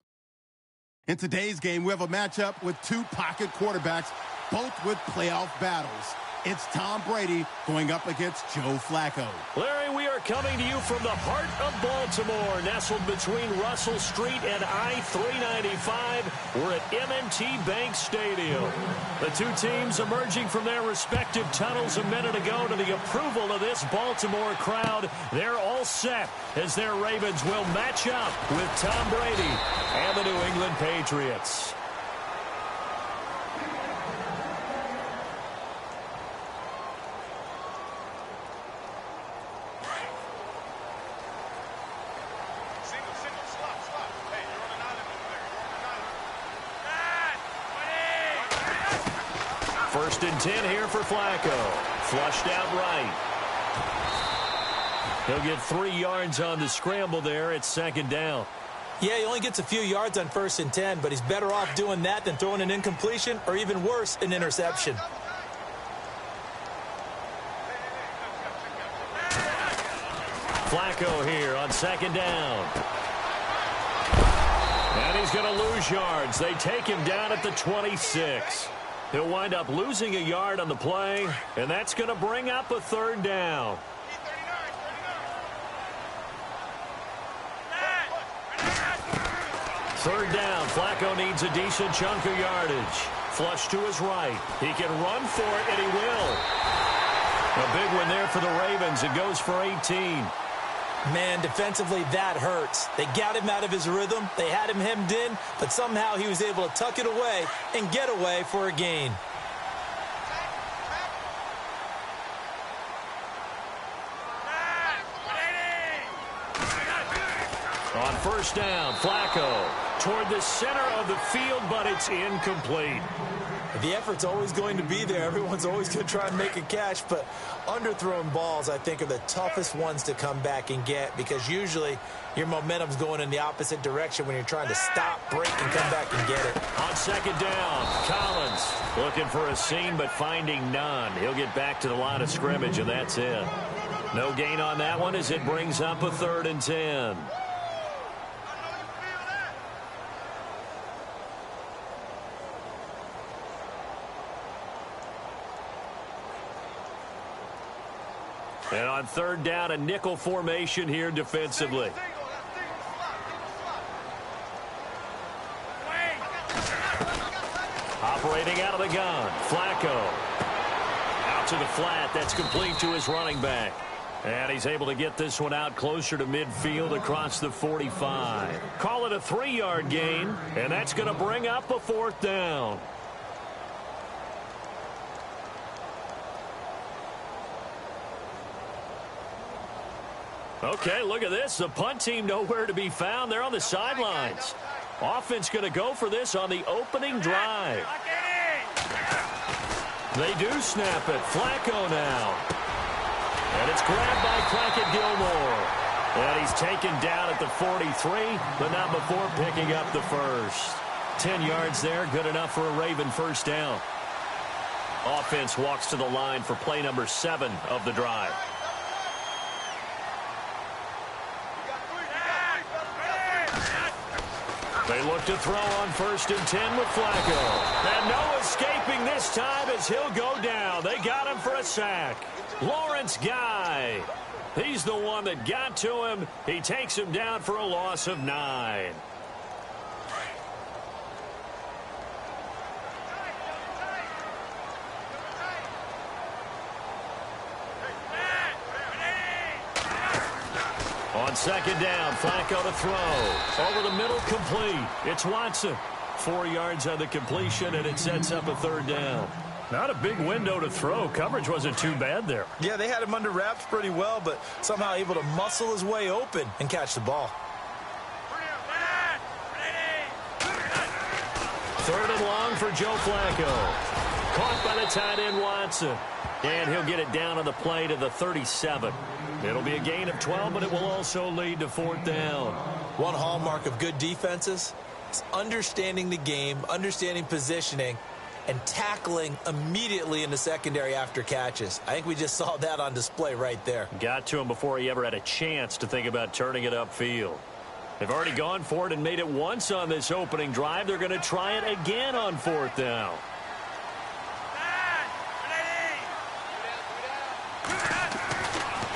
In today's game, we have a matchup with two pocket quarterbacks, both with playoff battles. It's Tom Brady going up against Joe Flacco. Larry, we are coming to you from the heart of Baltimore, nestled between Russell Street and I-395. We're at M&T Bank Stadium. The two teams emerging from their respective tunnels a minute ago to the approval of this Baltimore crowd. They're all set as their Ravens will match up with Tom Brady and the New England Patriots. First and 10 here for Flacco. Flushed out right. He'll get 3 yards on the scramble there. It's second down. Yeah, he only gets a few yards on first and 10, but he's better off doing that than throwing an incompletion or even worse, an interception. Flacco here on second down. And he's going to lose yards. They take him down at the 26. He'll wind up losing a yard on the play, and that's going to bring up a third down. Third down. Flacco needs a decent chunk of yardage. Flush to his right. He can run for it, and he will. A big one there for the Ravens. It goes for 18. Man, defensively, that hurts. They got him out of his rhythm. They had him hemmed in, but somehow he was able to tuck it away and get away for a gain. On first down, Flacco toward the center of the field, but it's incomplete. The effort's always going to be there. Everyone's always going to try and make a catch, but underthrown balls, I think, are the toughest ones to come back and get because usually your momentum's going in the opposite direction when you're trying to stop, break, and come back and get it. On second down, Collins looking for a seam but finding none. He'll get back to the line of scrimmage, and that's it. No gain on that one as it brings up a third and 10. And on third down, a nickel formation here defensively. Operating out of the gun, Flacco. Out to the flat, that's complete to his running back. And he's able to get this one out closer to midfield across the 45. Call it a 3-yard gain, and that's going to bring up a fourth down. Okay, look at this. The punt team nowhere to be found. They're on the sidelines. Offense going to go for this on the opening drive. They do snap it. Flacco now. And it's grabbed by Crockett Gilmore. And he's taken down at the 43, but not before picking up the first. 10 yards there, good enough for a Raven first down. Offense walks to the line for play number 7 of the drive. They look to throw on first and 10 with Flacco. And no escaping this time as he'll go down. They got him for a sack. Lawrence Guy. He's the one that got to him. He takes him down for a loss of 9. On second down, Flacco to throw. Over the middle, complete. It's Watson. 4 yards on the completion, and it sets up a third down. Not a big window to throw. Coverage wasn't too bad there. Yeah, they had him under wraps pretty well, but somehow able to muscle his way open and catch the ball. Third and long for Joe Flacco. Caught by the tight end, Watson. And he'll get it down on the play to the 37. It'll be a gain of 12, but it will also lead to fourth down. One hallmark of good defenses is understanding the game, understanding positioning, and tackling immediately in the secondary after catches. I think we just saw that on display right there. Got to him before he ever had a chance to think about turning it upfield. They've already gone for it and made it once on this opening drive. They're going to try it again on 4th down.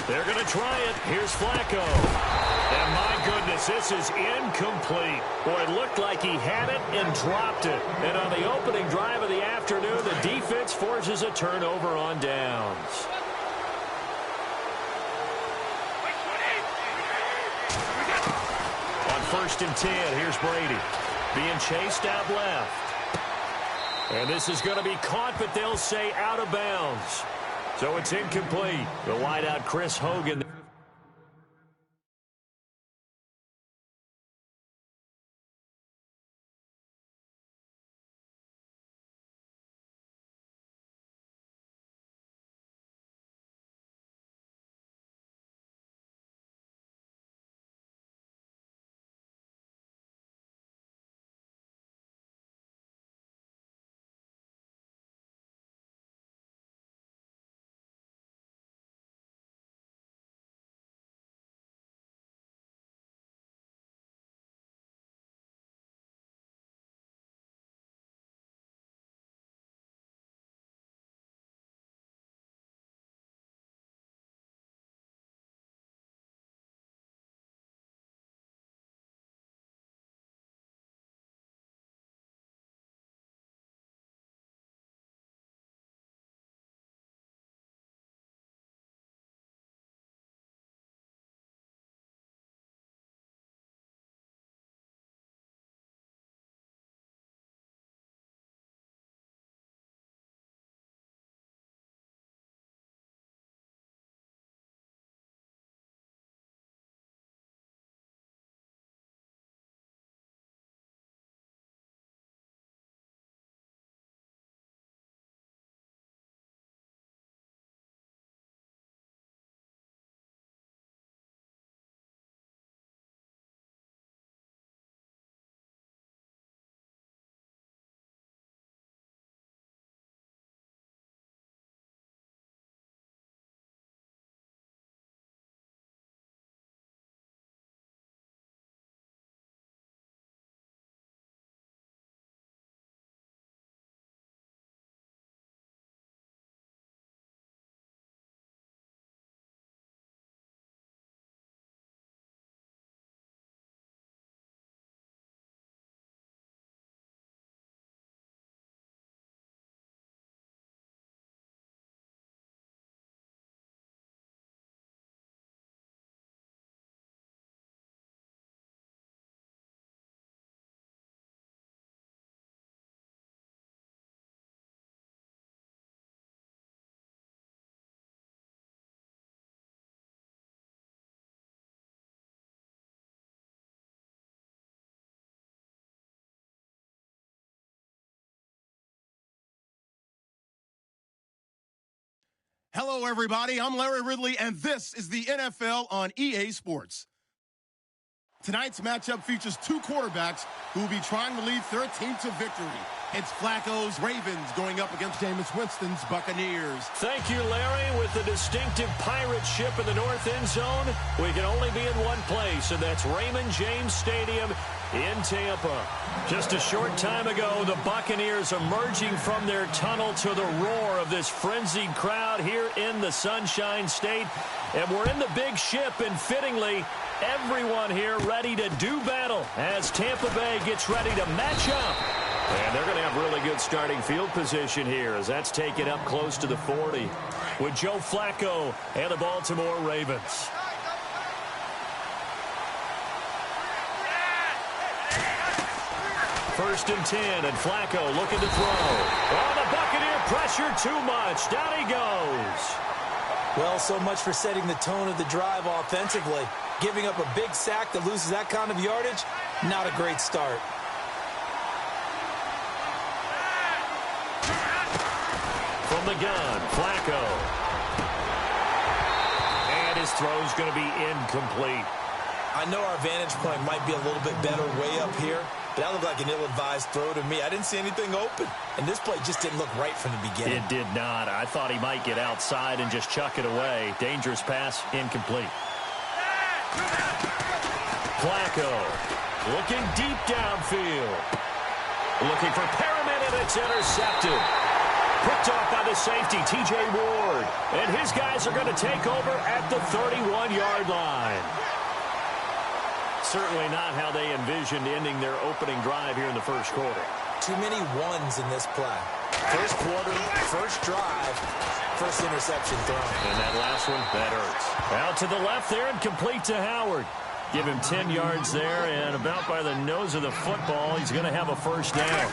They're going to try it. Here's Flacco. And my goodness, this is incomplete. Boy, it looked like he had it and dropped it. And on the opening drive of the afternoon, the defense forces a turnover on downs. On 1st and 10, here's Brady. Being chased out left. And this is going to be caught, but they'll say out of bounds. So it's incomplete. The wideout, Chris Hogan. Hello, everybody. I'm Larry Ridley, and this is the NFL on EA Sports. Tonight's matchup features two quarterbacks who will be trying to lead their team to victory. It's Flacco's Ravens going up against Jameis Winston's Buccaneers. Thank you, Larry. With the distinctive pirate ship in the north end zone, we can only be in one place, and that's Raymond James Stadium in Tampa. Just a short time ago, the Buccaneers emerging from their tunnel to the roar of this frenzied crowd here in the Sunshine State. And we're in the big ship, and fittingly, everyone here ready to do battle as Tampa Bay gets ready to match up. And they're going to have really good starting field position here as that's taken up close to the 40 with Joe Flacco and the Baltimore Ravens. First and 10, and Flacco looking to throw. Oh, the Buccaneer pressure too much. Down he goes. Well, so much for setting the tone of the drive offensively. Giving up a big sack that loses that kind of yardage, not a great start. From the gun, Flacco. And his throw's going to be incomplete. I know our vantage point might be a little bit better way up here, but that looked like an ill-advised throw to me. I didn't see anything open, and this play just didn't look right from the beginning. It did not. I thought he might get outside and just chuck it away. Dangerous pass, incomplete. Flacco looking deep downfield. Looking for Perriman, and it's intercepted. Picked off by the safety, T.J. Ward. And his guys are going to take over at the 31-yard line. Certainly not how they envisioned ending their opening drive here in the first quarter. Too many ones in this play. First quarter, first drive, first interception thrown. And that last one, that hurts. Out to the left there and complete to Howard. Give him 10 yards there, and about by the nose of the football, he's going to have a first down.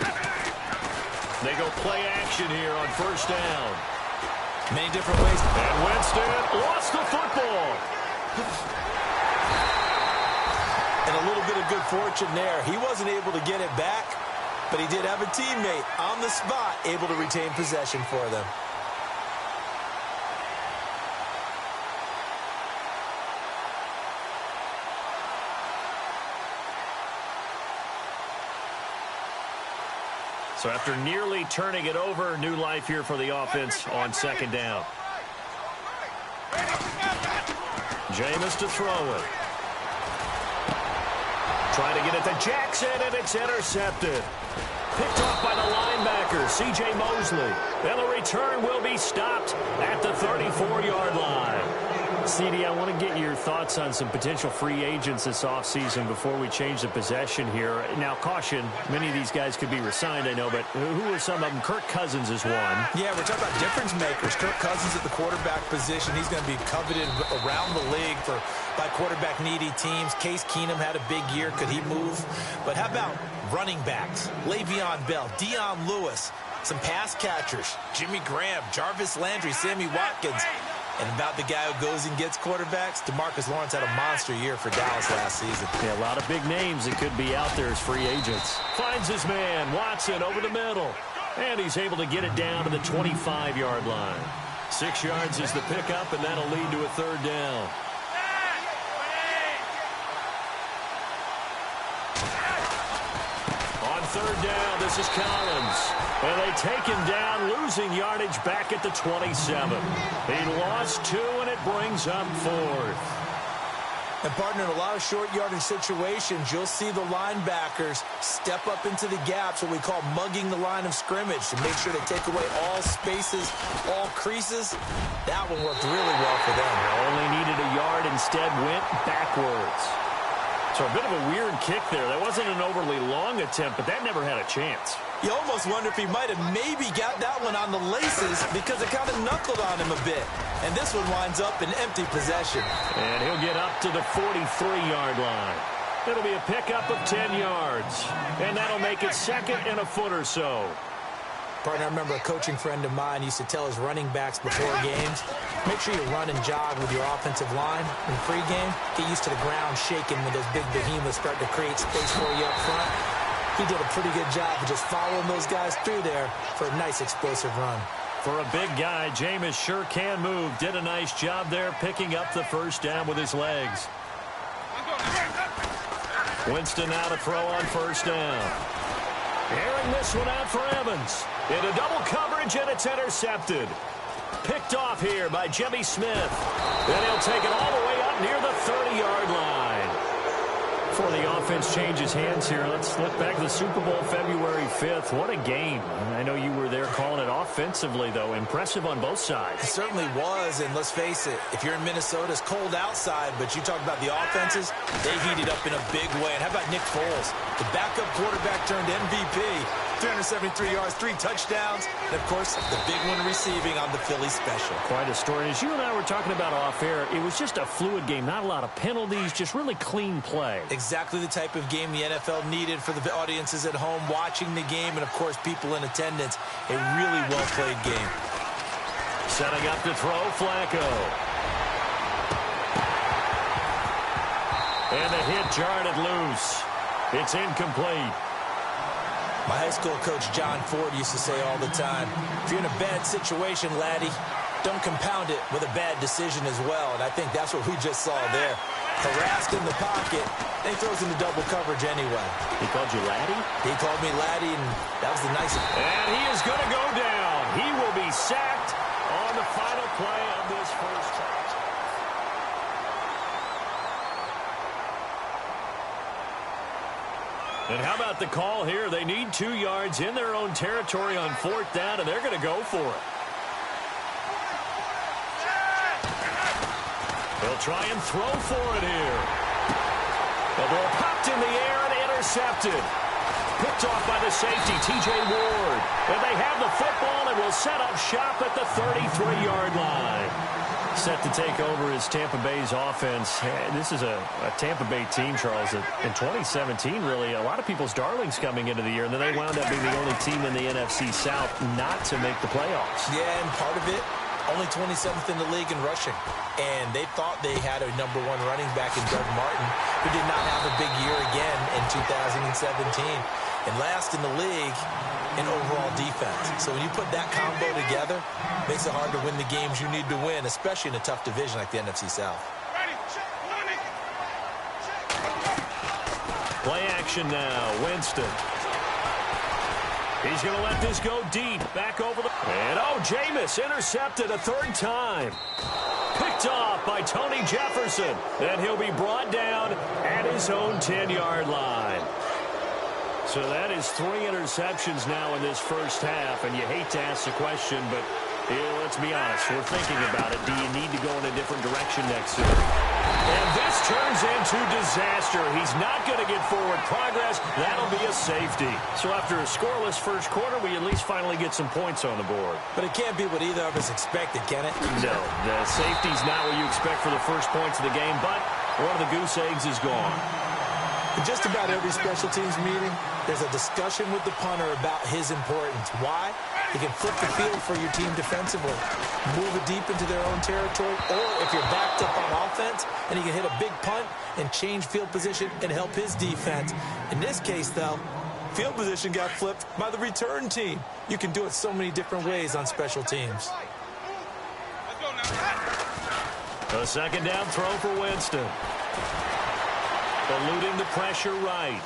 They go play action here on first down. Many different ways. And Winston lost the football. And a little bit of good fortune there. He wasn't able to get it back, but he did have a teammate on the spot able to retain possession for them. So after nearly turning it over, new life here for the offense on second down. Jameis to throw it. Trying to get it to Jackson, and it's intercepted. Picked off by the linebacker, C.J. Mosley. And the return will be stopped at the 34-yard line. CD, I want to get your thoughts on some potential free agents this offseason before we change the possession here. Now, caution, many of these guys could be re-signed, I know, but who are some of them? Kirk Cousins is one. Yeah, we're talking about difference makers. Kirk Cousins at the quarterback position. He's going to be coveted around the league by quarterback-needy teams. Case Keenum had a big year. Could he move? But how about running backs? Le'Veon Bell, Dion Lewis, some pass catchers, Jimmy Graham, Jarvis Landry, Sammy Watkins. And about the guy who goes and gets quarterbacks, DeMarcus Lawrence had a monster year for Dallas last season. Yeah, a lot of big names that could be out there as free agents. Finds his man, Watson, over the middle. And he's able to get it down to the 25-yard line. 6 yards is the pickup, and that'll lead to a third down. On third down, this is Collins. And they take him down, losing yardage back at the 27. He lost 2, and it brings up 4th. And, partner, in a lot of short yardage situations, you'll see the linebackers step up into the gaps, what we call mugging the line of scrimmage, to make sure they take away all spaces, all creases. That one worked really well for them. They only needed a yard, instead went backwards. So a bit of a weird kick there. That wasn't an overly long attempt, but that never had a chance. You almost wonder if he might have maybe got that one on the laces because it kind of knuckled on him a bit. And this one winds up in empty possession. And he'll get up to the 43-yard line. It'll be a pickup of 10 yards. And that'll make it second and a foot or so. Partner, I remember a coaching friend of mine used to tell his running backs before games, make sure you run and jog with your offensive line in pregame. Get used to the ground shaking when those big behemoths start to create space for you up front. He did a pretty good job of just following those guys through there for a nice explosive run. For a big guy, Jameis sure can move. Did a nice job there picking up the first down with his legs. Winston now to throw on first down. Airing this one out for Evans. Into double coverage, and it's intercepted. Picked off here by Jimmy Smith. Then he'll take it all the way up near the 30-yard line. Before the offense changes hands here, let's look back to the Super Bowl February 5th. What a game. I know you were there calling it offensively, though. Impressive on both sides. It certainly was, and let's face it, if you're in Minnesota, it's cold outside, but you talk about the offenses, they heated up in a big way. And how about Nick Foles, the backup quarterback turned MVP, 373 yards, 3 touchdowns, and, of course, the big one receiving on the Philly special. Quite a story. As you and I were talking about off air, it was just a fluid game, not a lot of penalties, just really clean play. Exactly the type of game the NFL needed for the audiences at home watching the game and, of course, people in attendance. A really well-played game. Setting up to throw, Flacco. And the hit jarred it loose. It's incomplete. My high school coach, John Ford, used to say all the time, if you're in a bad situation, laddie, don't compound it with a bad decision as well. And I think that's what we just saw there. harassed in the pocket, and he throws into double coverage anyway. He called you Laddie? He called me Laddie, and that was the nicest. And he is going to go down. He will be sacked on the final play of this first try. And how about the call here? They need 2 yards in their own territory on 4th down, and they're going to go for it. They'll try and throw for it here. The ball popped in the air and intercepted. Picked off by the safety, T.J. Ward. And they have the football and will set up shop at the 33-yard line. Set to take over is Tampa Bay's offense. This is a Tampa Bay team, Charles, that in 2017, really, a lot of people's darlings coming into the year, and then they wound up being the only team in the NFC South not to make the playoffs. Yeah, and part of it, only 27th in the league in rushing. And they thought they had a #1 running back in Doug Martin, who did not have a big year again in 2017. And last in the league in overall defense. So when you put that combo together, it makes it hard to win the games you need to win, especially in a tough division like the NFC South. Play action now. Winston. He's going to let this go deep. Back over the... And, Jameis intercepted a 3rd time. Picked off by Tony Jefferson. And he'll be brought down at his own 10-yard line. So that is 3 interceptions now in this first half. And you hate to ask the question, but let's be honest. We're thinking about it. Do you need to go in a different direction next season? And this turns into disaster. He's not going to get forward progress. That'll be a safety. So after a scoreless first quarter, we at least finally get some points on the board. But it can't be what either of us expected, can it? No, the safety's not what you expect for the first points of the game, but one of the goose eggs is gone. In just about every special teams meeting, there's a discussion with the punter about his importance. Why? He can flip the field for your team defensively, move it deep into their own territory, or if you're backed up on offense, and he can hit a big punt and change field position and help his defense. In this case, though, field position got flipped by the return team. You can do it so many different ways on special teams. A 2nd down throw for Winston. Eluding the pressure right.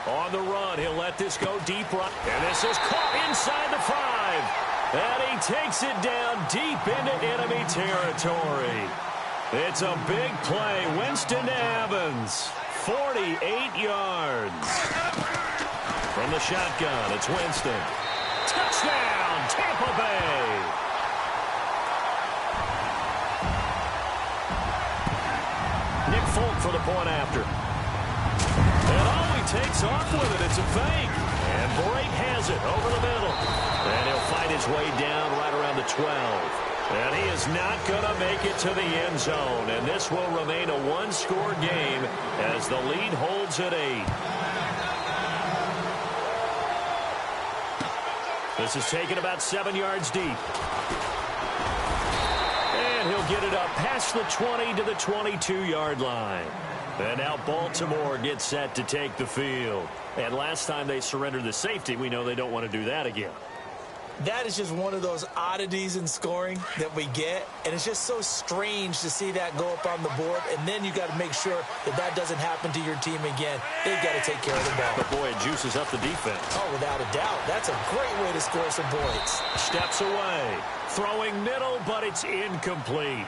On the run, he'll let this go deep right. And this is caught inside the 5. And he takes it down deep into enemy territory. It's a big play. Winston to Evans. 48 yards. From the shotgun, it's Winston. Touchdown, Tampa Bay. Nick Folk for the point after. Takes off with it. It's a fake. And Brake has it over the middle. And he'll fight his way down right around the 12. And he is not going to make it to the end zone. And this will remain a 1-score game as the lead holds at 8. This is taken about 7 yards deep. And he'll get it up past the 20 to the 22-yard line. And now Baltimore gets set to take the field. And last time they surrendered the safety, we know they don't want to do that again. That is just one of those oddities in scoring that we get. And it's just so strange to see that go up on the board. And then you got to make sure that that doesn't happen to your team again. They've got to take care of the ball. But, boy, it juices up the defense. Oh, without a doubt. That's a great way to score some points. Steps away. Throwing middle, but it's incomplete.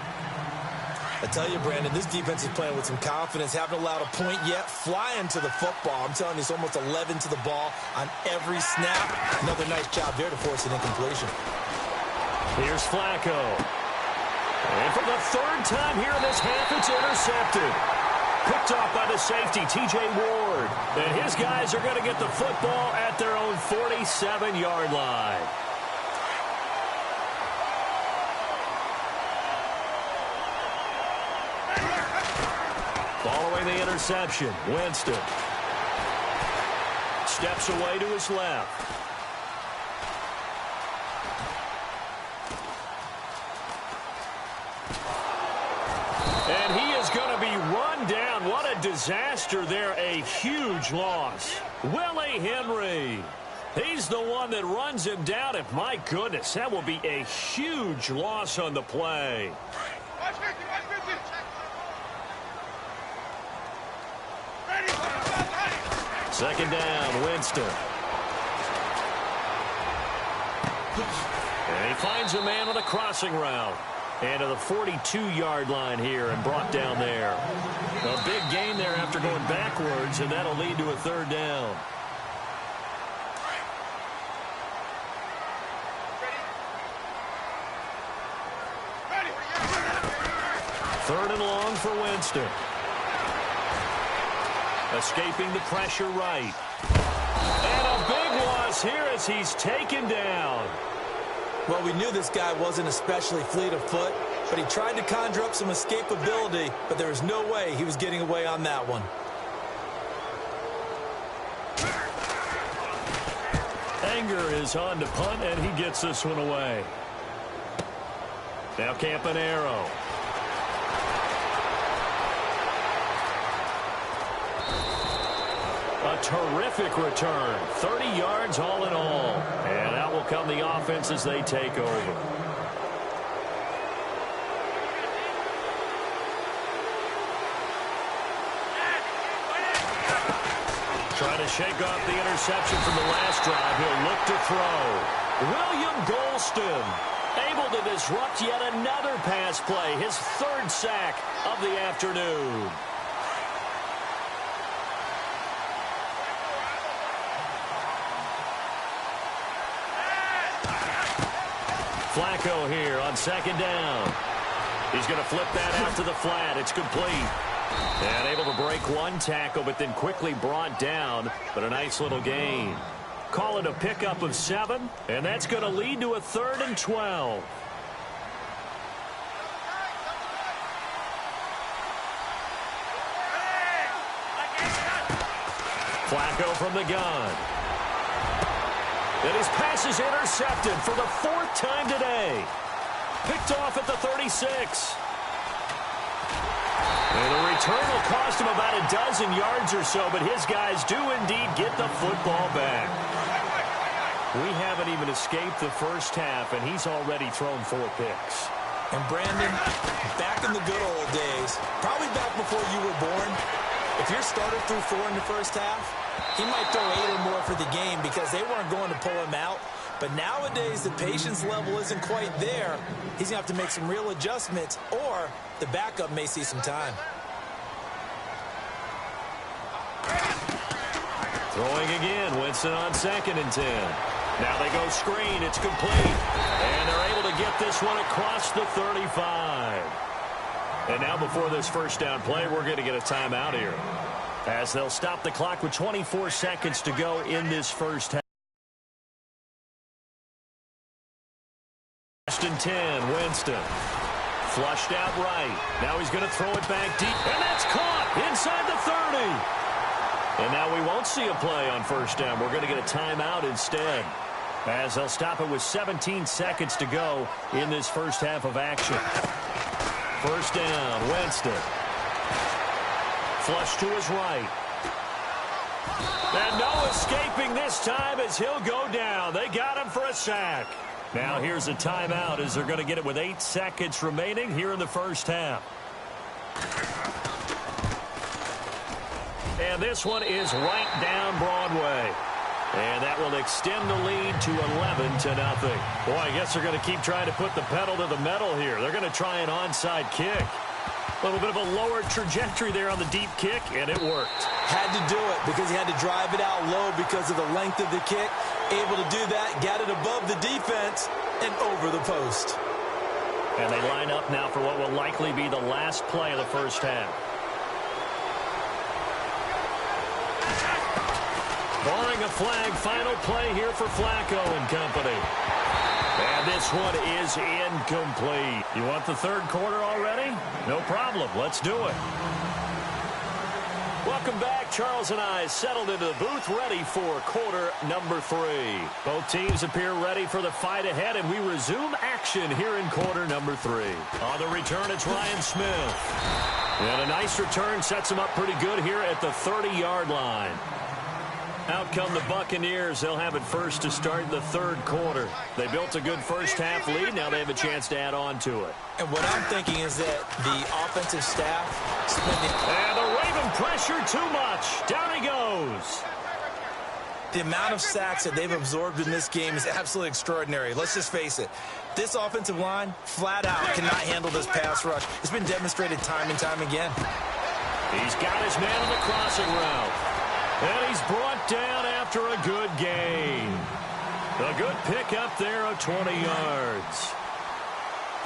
I tell you, Brandon, this defense is playing with some confidence. Haven't allowed a point yet. Flying to the football. I'm telling you, it's almost 11 to the ball on every snap. Another nice job there to force an incompletion. Here's Flacco. And for the 3rd time here in this half, it's intercepted. Picked off by the safety, T.J. Ward. And his guys are going to get the football at their own 47-yard line. Following the interception, Winston steps away to his left. And he is going to be run down. What a disaster there. A huge loss. Willie Henry. He's the one that runs him down. And my goodness, that will be a huge loss on the play. Second down, Winston. And he finds a man on a crossing route. And to the 42-yard line here and brought down there. A big gain there after going backwards, and that'll lead to a third down. Third and long for Winston. Escaping the pressure right. And a big loss here as he's taken down. Well, we knew this guy wasn't especially fleet of foot, but he tried to conjure up some escapability, but there was no way he was getting away on that one. Anger is on to punt, and he gets this one away. Now Campanaro. A terrific return. 30 yards all in all. And out will come the offense as they take over. Trying to shake off the interception from the last drive. He'll look to throw. William Golston able to disrupt yet another pass play. His third sack of the afternoon. Flacco here on second down. He's going to flip that out to the flat. It's complete. And able to break one tackle, but then quickly brought down. But a nice little gain. Call it a pickup of 7, and that's going to lead to a 3rd and 12. Flacco from the gun. And his pass is intercepted for the 4th time today. Picked off at the 36. And the return will cost him about a dozen yards or so, but his guys do indeed get the football back. We haven't even escaped the first half, and he's already thrown 4 picks. And Brandon, back in the good old days, probably back before you were born, if your starter threw 4 in the first half, he might throw 8 or more for the game because they weren't going to pull him out. But nowadays, the patience level isn't quite there. He's going to have to make some real adjustments, or the backup may see some time. Throwing again, Winston on 2nd and 10. Now they go screen. It's complete. And they're able to get this one across the 35. And now before this first down play, we're going to get a timeout here, as they'll stop the clock with 24 seconds to go in this first half. First and 10, Winston. Flushed out right. Now he's going to throw it back deep. And that's caught inside the 30. And now we won't see a play on first down. We're going to get a timeout instead, as they'll stop it with 17 seconds to go in this first half of action. First down, Winston. Flush to his right. And no escaping this time as he'll go down. They got him for a sack. Now here's a timeout as they're going to get it with 8 seconds remaining here in the first half. And this one is right down Broadway. And that will extend the lead to 11-0. Boy, I guess they're going to keep trying to put the pedal to the metal here. They're going to try an onside kick. A little bit of a lower trajectory there on the deep kick, and it worked. Had to do it because he had to drive it out low because of the length of the kick. Able to do that, got it above the defense and over the post. And they line up now for what will likely be the last play of the first half. Barring a flag, final play here for Flacco and company. And this one is incomplete. You want the third quarter already? No problem. Let's do it. Welcome back. Charles and I settled into the booth, ready for quarter number 3. Both teams appear ready for the fight ahead, and we resume action here in quarter number 3. On the return, it's Ryan Smith. And a nice return sets him up pretty good here at the 30-yard line. Out come the Buccaneers. They'll have it first to start the third quarter. They built a good first-half lead. Now they have a chance to add on to it. And what I'm thinking is that the offensive staff spending... And the Raven pressure too much. Down he goes. The amount of sacks that they've absorbed in this game is absolutely extraordinary. Let's just face it. This offensive line, flat out, cannot handle this pass rush. It's been demonstrated time and time again. He's got his man on the crossing route. And he's brought down after a good gain. A good pickup there of 20 yards.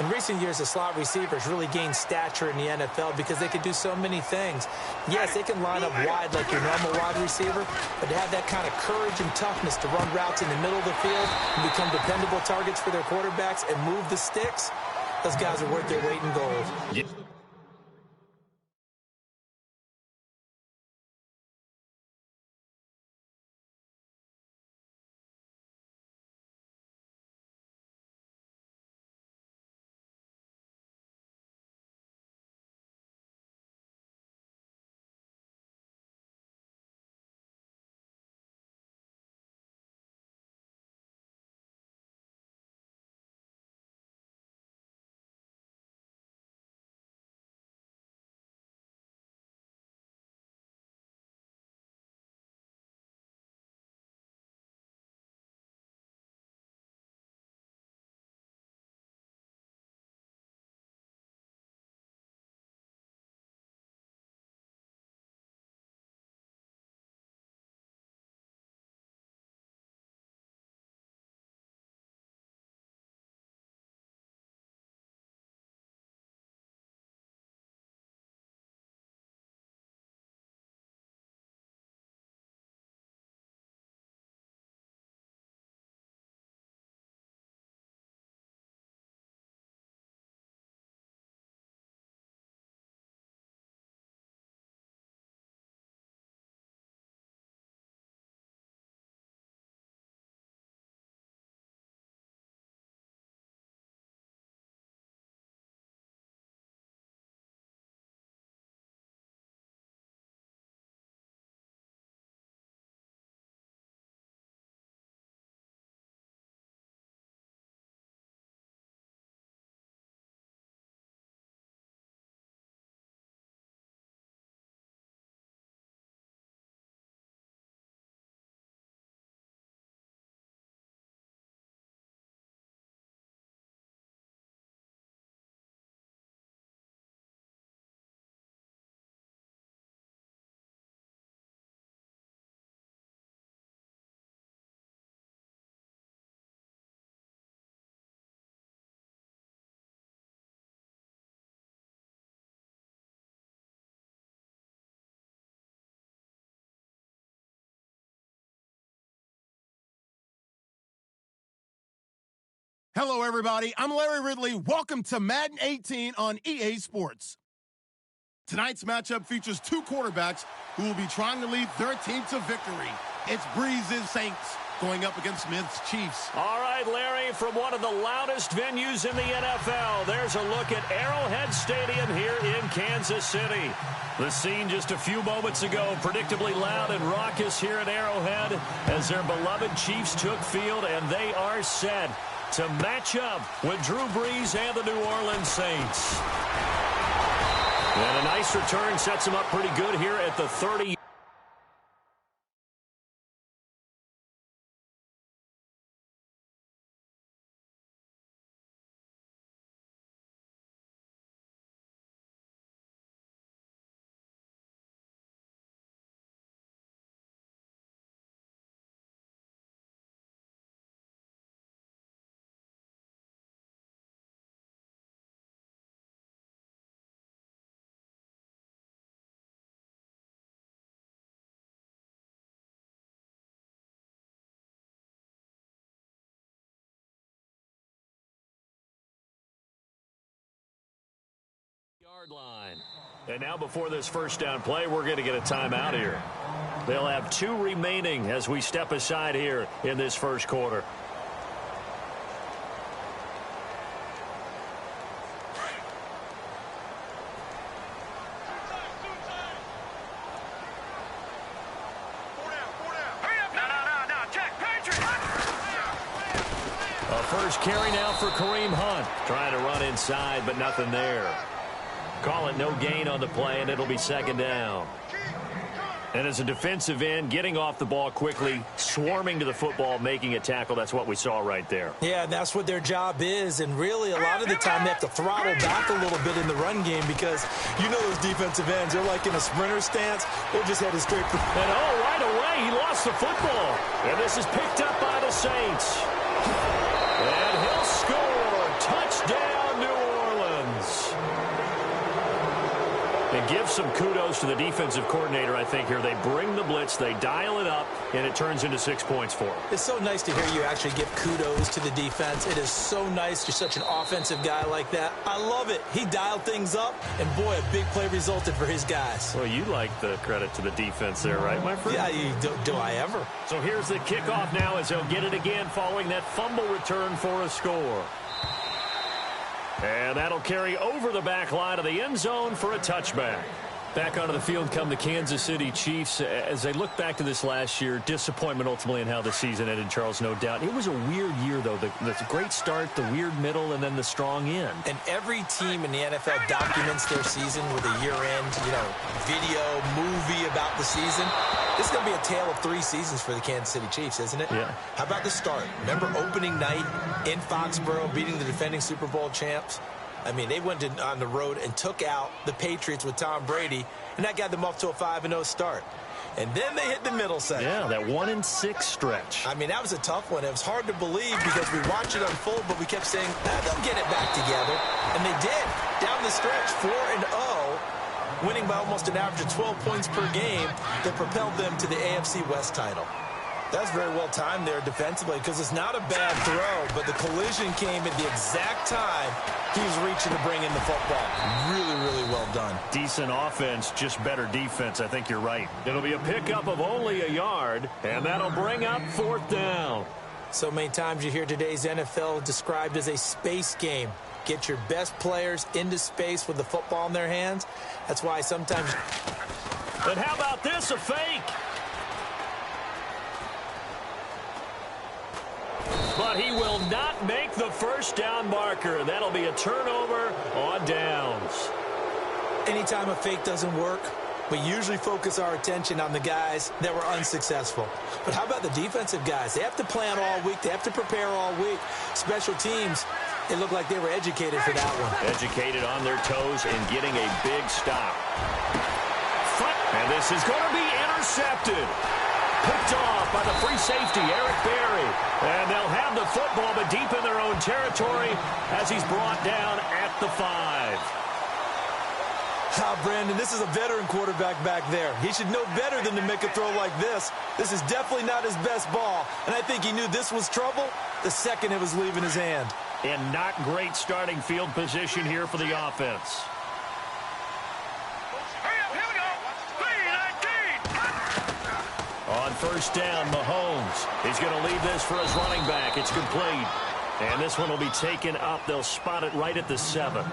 In recent years, the slot receivers really gained stature in the NFL because they could do so many things. Yes, they can line up wide like your normal wide receiver, but to have that kind of courage and toughness to run routes in the middle of the field and become dependable targets for their quarterbacks and move the sticks, those guys are worth their weight in gold. Yeah. Hello, everybody. I'm Larry Ridley. Welcome to Madden 18 on EA Sports. Tonight's matchup features two quarterbacks who will be trying to lead their team to victory. It's Breeze's Saints going up against Smith's Chiefs. All right, Larry, from one of the loudest venues in the NFL, there's a look at Arrowhead Stadium here in Kansas City. The scene just a few moments ago, predictably loud and raucous here at Arrowhead as their beloved Chiefs took field, and they are set to match up with Drew Brees and the New Orleans Saints. And a nice return sets him up pretty good here at the 30. Line. And now before this first down play, we're going to get a timeout here. They'll have two remaining as we step aside here in this first quarter. A first carry now for Kareem Hunt. Trying to run inside, but nothing there. Call it no gain on the play, and it'll be second down. And as a defensive end, getting off the ball quickly, swarming to the football, making a tackle, that's what we saw right there. Yeah, and that's what their job is. And really, a lot of the time, they have to throttle back a little bit in the run game because you know those defensive ends, they're like in a sprinter stance. They're just headed straight for... And right away, he lost the football. And this is picked up by the Saints. And he'll score. Touchdown, New Orleans. And give some kudos to the defensive coordinator, I think, here. They bring the blitz, they dial it up, and it turns into 6 points for them. It's so nice to hear you actually give kudos to the defense. It is so nice. You're such an offensive guy like that. I love it. He dialed things up, and boy, a big play resulted for his guys. Well, you like the credit to the defense there, right, my friend? Yeah, do I ever? So here's the kickoff now as they'll get it again following that fumble return for a score. And that'll carry over the back line of the end zone for a touchback. Back onto the field come the Kansas City Chiefs. As they look back to this last year, disappointment ultimately in how the season ended, Charles, no doubt. It was a weird year, though. The great start, the weird middle, and then the strong end. And every team in the NFL documents their season with a year-end, video, movie about the season. This is going to be a tale of 3 seasons for the Kansas City Chiefs, isn't it? Yeah. How about the start? Remember opening night in Foxborough, beating the defending Super Bowl champs? I mean, they went on the road and took out the Patriots with Tom Brady, and that got them off to a 5-0 start. And then they hit the middle section. Yeah, that 1-6 stretch. I mean, that was a tough one. It was hard to believe because we watched it unfold, but we kept saying, they'll get it back together. And they did. Down the stretch, 4-0, winning by almost an average of 12 points per game that propelled them to the AFC West title. That's very well timed there defensively because it's not a bad throw, but the collision came at the exact time he was reaching to bring in the football. Really, really well done. Decent offense, just better defense. I think you're right. It'll be a pickup of only a yard, and that'll bring up 4th down. So many times you hear today's NFL described as a space game. Get your best players into space with the football in their hands. That's why sometimes... But how about this, a fake? But he will not make the first down marker. That'll be a turnover on downs. Anytime a fake doesn't work, we usually focus our attention on the guys that were unsuccessful. But how about the defensive guys? They have to plan all week. They have to prepare all week. Special teams, it looked like they were educated for that one. Educated on their toes and getting a big stop. And this is going to be intercepted. Picked off by the free safety, Eric Berry. And they'll have the football, but deep in their own territory as he's brought down at the 5. Brandon, this is a veteran quarterback back there. He should know better than to make a throw like this. This is definitely not his best ball, and I think he knew this was trouble the second it was leaving his hand. And not great starting field position here for the offense. On first down, Mahomes. He's going to leave this for his running back. It's complete. And this one will be taken up. They'll spot it right at the 7.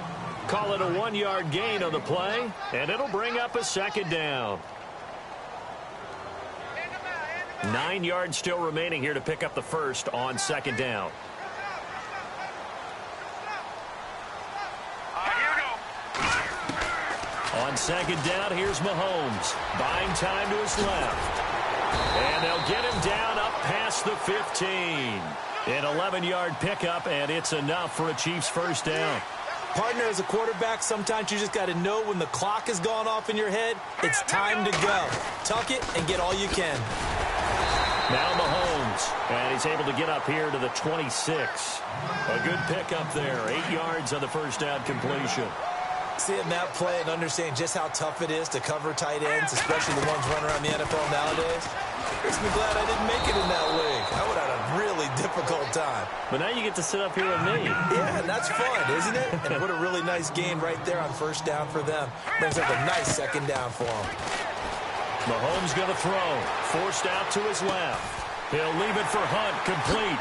Call it a 1-yard gain on the play, and it'll bring up a 2nd down. 9 yards still remaining here to pick up the first on 2nd down. On 2nd down, here's Mahomes. Buying time to his left. And they'll get him down up past the 15. An 11-yard pickup, and it's enough for a Chiefs first down. Partner, as a quarterback, sometimes you just got to know when the clock has gone off in your head, it's time to go. Tuck it and get all you can. Now Mahomes, and he's able to get up here to the 26. A good pickup there, 8 yards on the first down completion. Seeing that play and understanding just how tough it is to cover tight ends, especially the ones running around the NFL nowadays, makes me glad I didn't make it in that league. I would have had a really difficult time. But now you get to sit up here with me. Yeah, and that's fun, isn't it? And what a really nice gain right there on first down for them. Brings up a nice 2nd down for them. Mahomes going to throw. Forced out to his left. He'll leave it for Hunt, complete.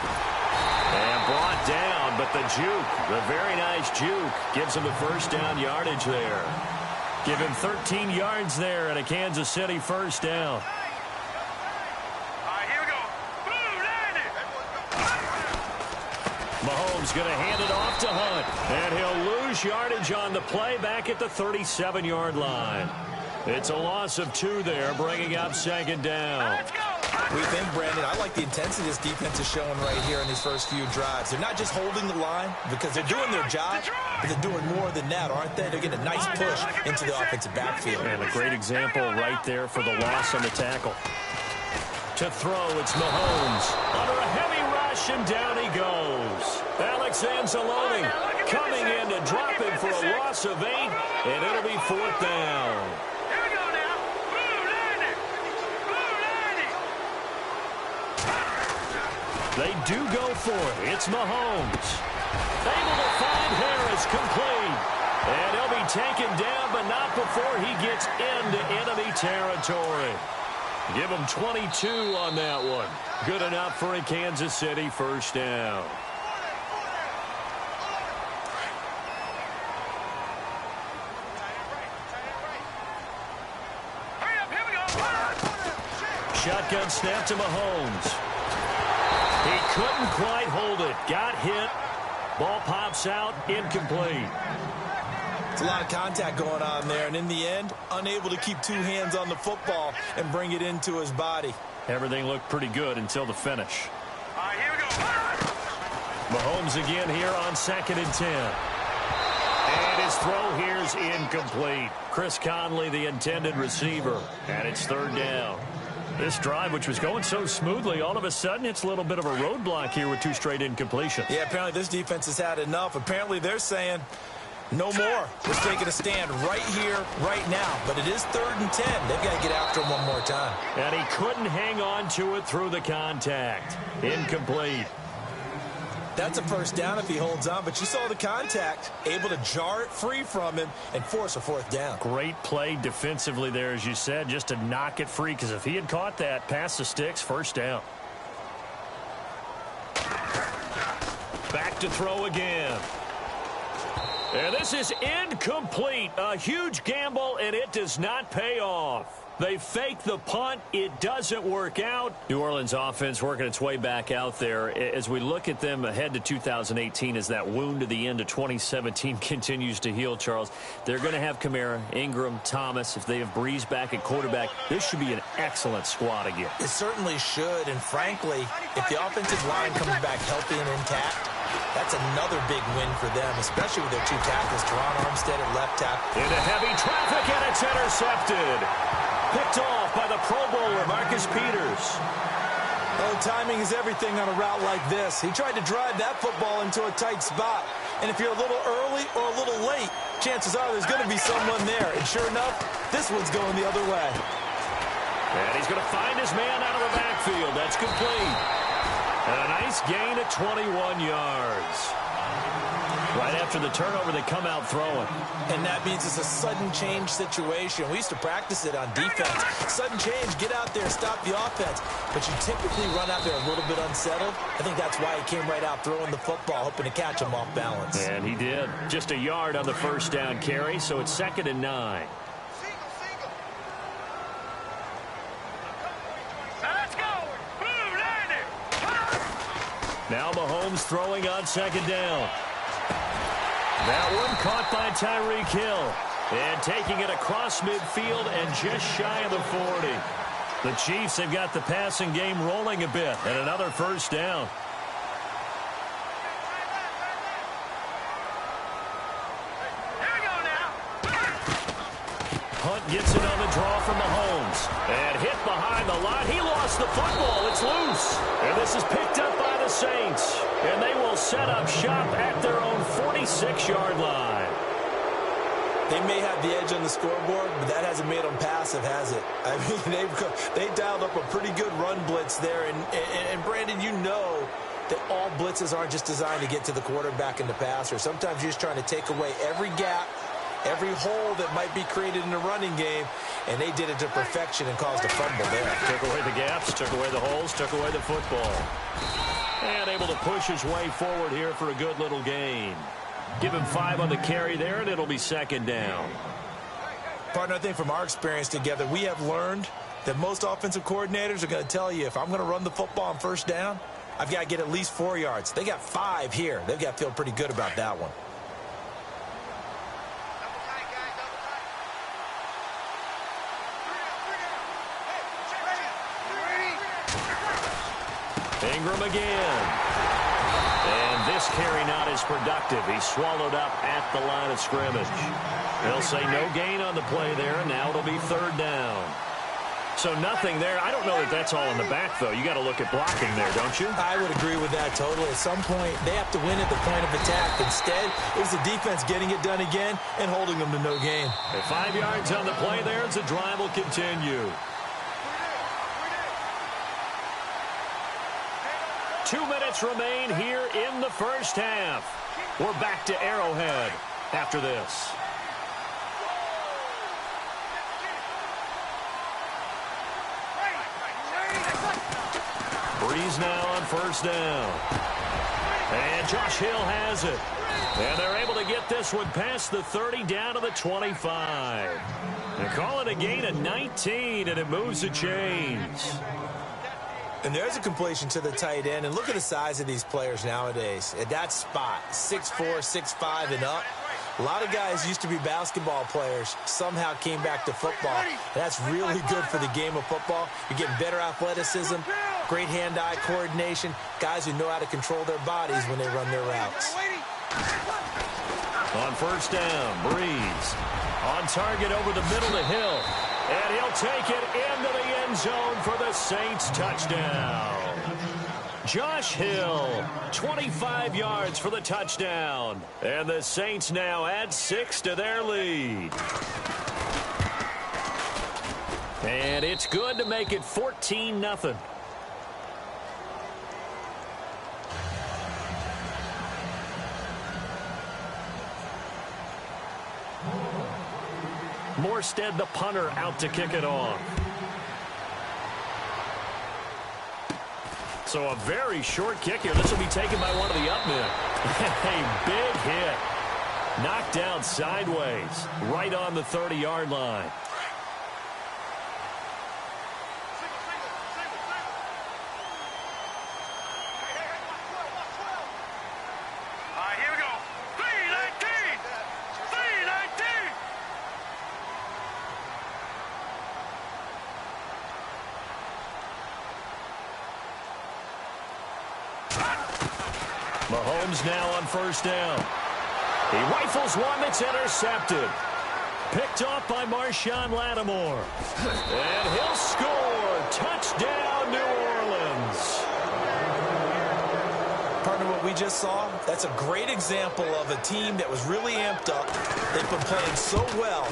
And brought down, but the juke, the very nice juke, gives him the first down yardage there. Give him 13 yards there and a Kansas City first down. Mahomes going to hand it off to Hunt. And he'll lose yardage on the play back at the 37-yard line. It's a loss of 2 there, bringing up second down. We think, Brandon, I like the intensity this defense is showing right here in these first few drives. They're not just holding the line because they're doing their job, but they're doing more than that, aren't they? They're getting a nice push into the offensive backfield. And a great example right there for the loss on the tackle. To throw, it's Mahomes. Under a heavy rush, and down he goes. Alex Anzalone coming in to drop him for a loss of 8, and it'll be 4th down. They do go for it. It's Mahomes. Able to find Harris, complete. And he'll be taken down, but not before he gets into enemy territory. Give him 22 on that one. Good enough for a Kansas City first down. Shotgun snap to Mahomes. He couldn't quite hold it. Got hit. Ball pops out. Incomplete. It's a lot of contact going on there, and in the end, unable to keep 2 hands on the football and bring it into his body. Everything looked pretty good until the finish. All right, here we go. Mahomes again here on 2nd and 10. And his throw here's incomplete. Chris Conley, the intended receiver, and it's 3rd down. This drive, which was going so smoothly, all of a sudden it's a little bit of a roadblock here with 2 straight incompletions. Yeah, apparently this defense has had enough. Apparently they're saying, no more. We're taking a stand right here, right now. But it is 3rd and 10. They've got to get after him one more time. And he couldn't hang on to it through the contact. Incomplete. That's a first down if he holds on, but you saw the contact, able to jar it free from him and force a 4th down. Great play defensively there, as you said, just to knock it free, because if he had caught that, past the sticks, first down. Back to throw again. And this is incomplete. A huge gamble, and it does not pay off. They fake the punt. It doesn't work out. New Orleans offense working its way back out there. As we look at them ahead to 2018, as that wound to the end of 2017 continues to heal, Charles, they're going to have Kamara, Ingram, Thomas. If they have Breeze back at quarterback, this should be an excellent squad again. It certainly should, and frankly, if the offensive line comes back healthy and intact, that's another big win for them, especially with their 2 tackles, Teron Armstead at left tackle. Into heavy traffic, and it's intercepted. Picked off by the Pro Bowler, Marcus Peters. Oh, timing is everything on a route like this. He tried to drive that football into a tight spot. And if you're a little early or a little late, chances are there's going to be someone there. And sure enough, this one's going the other way. And he's going to find his man out of the backfield. That's complete. And a nice gain of 21 yards. Right after the turnover, they come out throwing. And that means it's a sudden change situation. We used to practice it on defense. Sudden change, get out there, stop the offense. But you typically run out there a little bit unsettled. I think that's why he came right out throwing the football, hoping to catch him off balance. And he did. Just a yard on the first down carry, so it's 2nd and 9. Now Mahomes throwing on 2nd down. That one caught by Tyreek Hill. And taking it across midfield and just shy of the 40. The Chiefs have got the passing game rolling a bit. And another first down. Hunt gets it on the draw from Mahomes. And hit behind the line. He lost the football. It's loose. And this is picked up by the Saints. And they will set up shop at their own 46-yard line. They may have the edge on the scoreboard, but that hasn't made them passive, has it? I mean, they dialed up a pretty good run blitz there. And Brandon, you know that all blitzes aren't just designed to get to the quarterback and the passer. Sometimes you're just trying to take away every gap, every hole that might be created in the running game, and they did it to perfection and caused a fumble there. Took away the gaps, took away the holes, took away the football. And able to push his way forward here for a good little gain. Give him 5 on the carry there, and it'll be 2nd down. Partner, I think from our experience together, we have learned that most offensive coordinators are going to tell you, if I'm going to run the football on first down, I've got to get at least 4 yards. They got 5 here. They've got to feel pretty good about that one. Ingram again. And this carry not as productive. He's swallowed up at the line of scrimmage. They'll say no gain on the play there. Now it'll be third down. So nothing there. I don't know that that's all in the back, though. You got to look at blocking there, don't you? I would agree with that totally. At some point, they have to win at the point of attack. Instead, it was the defense getting it done again and holding them to no gain. At 5 yards on the play there as the drive will continue. 2 minutes remain here in the first half. We're back to Arrowhead after this. Breeze now on first down. And Josh Hill has it. And they're able to get this one past the 30 down to the 25. They call it a gain of 19, and it moves the chains. And there's a completion to the tight end. And look at the size of these players nowadays. At that spot, 6'4", 6'5", and up. A lot of guys used to be basketball players, somehow came back to football. That's really good for the game of football. You're getting better athleticism, great hand-eye coordination, guys who know how to control their bodies when they run their routes. On first down, Breeze. On target over the middle to Hill. And he'll take it into the end zone for the Saints touchdown. Josh Hill, 25 yards for the touchdown. And the Saints now add 6 to their lead. And it's good to make it 14-0. Morstead, the punter, out to kick it off. So a very short kick here. This will be taken by one of the up men. A big hit. Knocked down sideways. Right on the 30-yard line. Here we go. 319! 319! Mahomes now on first down. He rifles one that's intercepted. Picked off by Marshawn Lattimore. And he'll score. Touchdown, New Orleans. Partner, what we just saw, that's a great example of a team that was really amped up. They've been playing so well,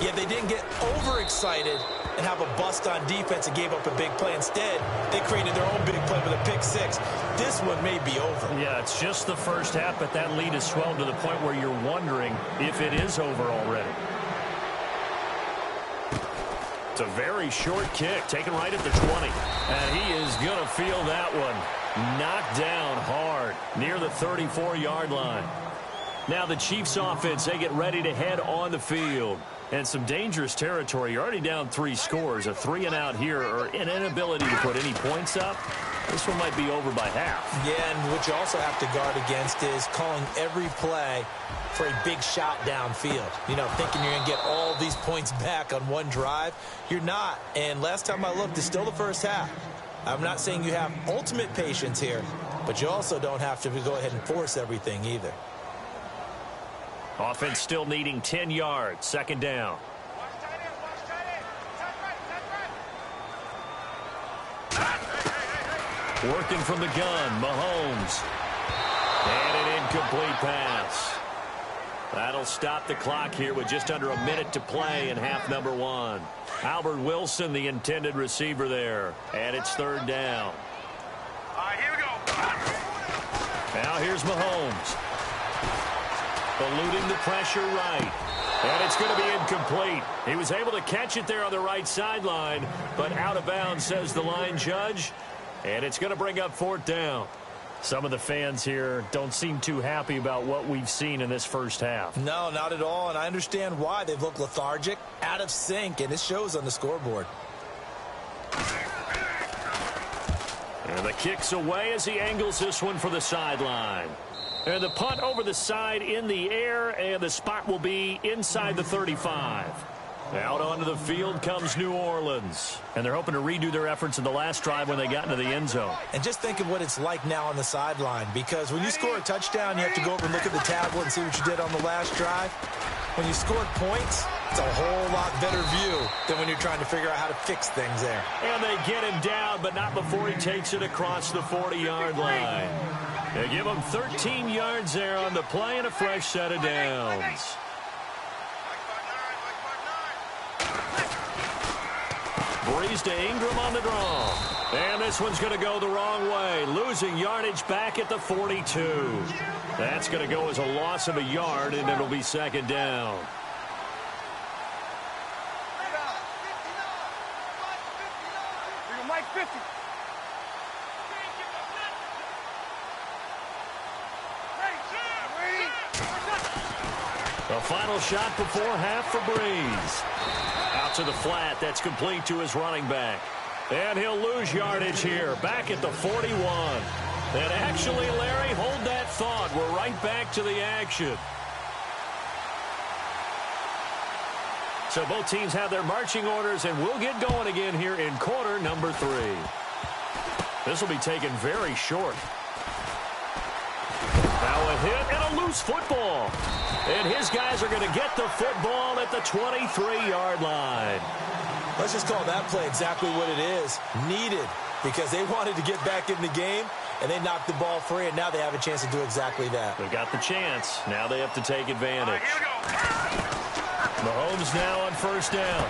yet they didn't get overexcited and have a bust on defense and gave up a big play. Instead, they created their own big play with a pick six. This one may be over. Yeah, it's just the first half, but that lead has swelled to the point where you're wondering if it is over already. It's a very short kick, taken right at the 20. And he is going to feel that one. Knocked down hard near the 34-yard line. Now the Chiefs offense, they get ready to head on the field. And some dangerous territory. You're already down 3 scores. A 3-and-out here, or an inability to put any points up. This one might be over by half. Yeah, and what you also have to guard against is calling every play for a big shot downfield. You know, thinking you're going to get all these points back on one drive. You're not. And last time I looked, it's still the first half. I'm not saying you have ultimate patience here, but you also don't have to go ahead and force everything either. Offense still needing 10 yards. Second down. Working from the gun, Mahomes. And an incomplete pass. That'll stop the clock here with just under a minute to play in half number 1. Albert Wilson, the intended receiver there. And it's third down. All right, here we go. Now here's Mahomes. Eluding the pressure right. And it's going to be incomplete. He was able to catch it there on the right sideline, but out of bounds, says the line judge. And it's going to bring up fourth down. Some of the fans here don't seem too happy about what we've seen in this first half. No, not at all, and I understand why. They've looked lethargic, out of sync, and it shows on the scoreboard. And the kick's away as he angles this one for the sideline. And the punt over the side in the air, and the spot will be inside the 35. Out onto the field comes New Orleans. And they're hoping to redo their efforts in the last drive when they got into the end zone. And just think of what it's like now on the sideline, because when you score a touchdown, you have to go over and look at the tablet and see what you did on the last drive. When you scored points, it's a whole lot better view than when you're trying to figure out how to fix things there. And they get him down, but not before he takes it across the 40-yard line. They give him 13 yards there on the play and a fresh set of downs. Breeze to Ingram on the draw. And this one's going to go the wrong way. Losing yardage back at the 42. That's going to go as a loss of a yard, and it'll be second down. Mike 50. The final shot before half for Breeze. Out to the flat. That's complete to his running back. And he'll lose yardage here. Back at the 41. And actually, Larry, hold that thought. We're right back to the action. So both teams have their marching orders, and we'll get going again here in quarter number 3. This will be taken very short. Now a hit and a loose football. And his guys are going to get the football at the 23-yard line. Let's just call that play exactly what it is. Needed, because they wanted to get back in the game, and they knocked the ball free, and now they have a chance to do exactly that. They got the chance. Now they have to take advantage. Mahomes now on first down.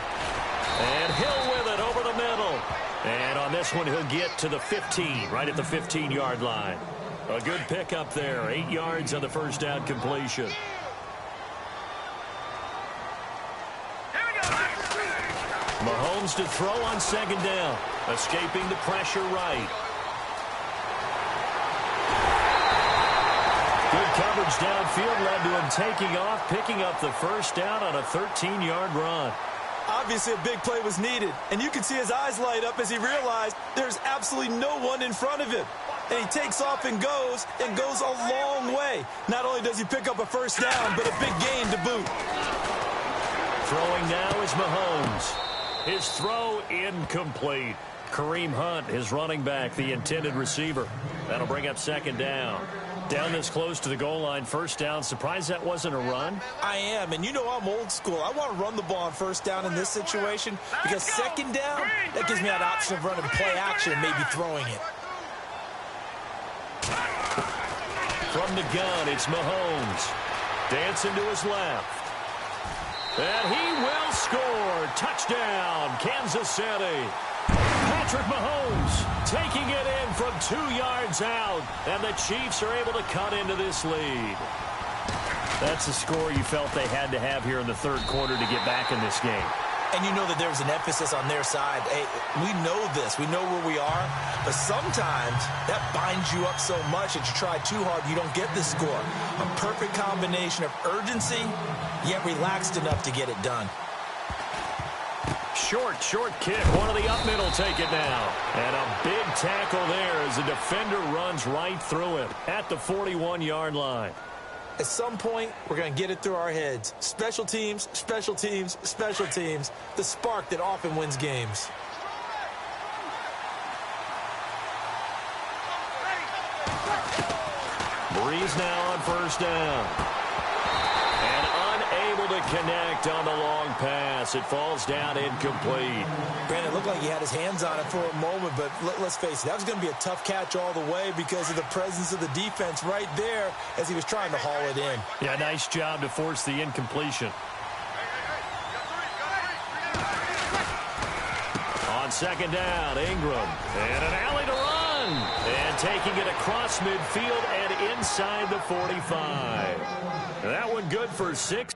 And Hill with it over the middle. And on this one, he'll get to the 15, right at the 15-yard line. A good pickup there. 8 yards on the first down completion. Mahomes to throw on second down. Escaping the pressure right. Good coverage downfield led to him taking off, picking up the first down on a 13-yard run. Obviously, a big play was needed, and you can see his eyes light up as he realized there's absolutely no one in front of him. And he takes off and goes a long way. Not only does he pick up a first down, but a big gain to boot. Throwing now is Mahomes. His throw incomplete. Kareem Hunt, his running back, the intended receiver. That'll bring up second down. Down this close to the goal line, first down. Surprised that wasn't a run? I am, and you know I'm old school. I want to run the ball on first down in this situation because second down, that gives me that option of running play action and maybe throwing it. From the gun, it's Mahomes. Dancing to his left. And he will score. Touchdown, Kansas City. Patrick Mahomes taking it in from 2 yards out. And the Chiefs are able to cut into this lead. That's a score you felt they had to have here in the third quarter to get back in this game. And you know that there was an emphasis on their side. Hey, we know this. We know where we are. But sometimes that binds you up so much that you try too hard, you don't get the score. A perfect combination of urgency, yet relaxed enough to get it done. Short kick. One of the up middle take it now. And a big tackle there as the defender runs right through him at the 41-yard line. At some point, we're going to get it through our heads. Special teams, special teams, special teams. The spark that often wins games. Breeze now on first down. And unable to connect on the long pass. It falls down incomplete. Brandon, it looked like he had his hands on it for a moment, but let's face it, that was going to be a tough catch all the way because of the presence of the defense right there as he was trying to haul it in. Yeah, nice job to force the incompletion. On second down, Ingram. And an alley to run. And taking it across midfield and inside the 45. That one good for 6.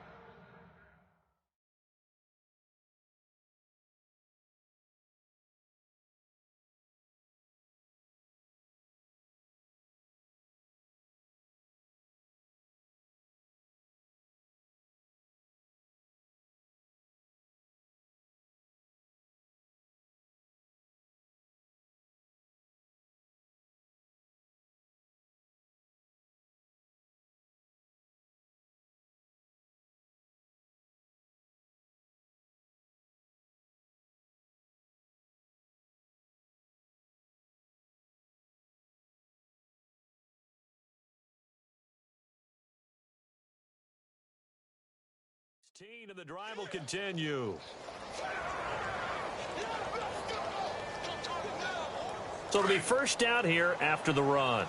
16, and the drive will continue. So it'll be first down here after the run.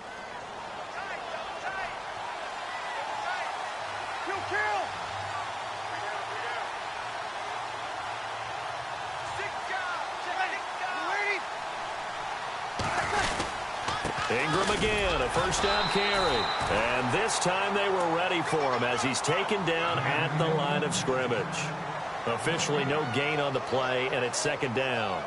Ingram again, a first down carry. And this time they were ready for him as he's taken down at the line of scrimmage. Officially no gain on the play, and it's second down.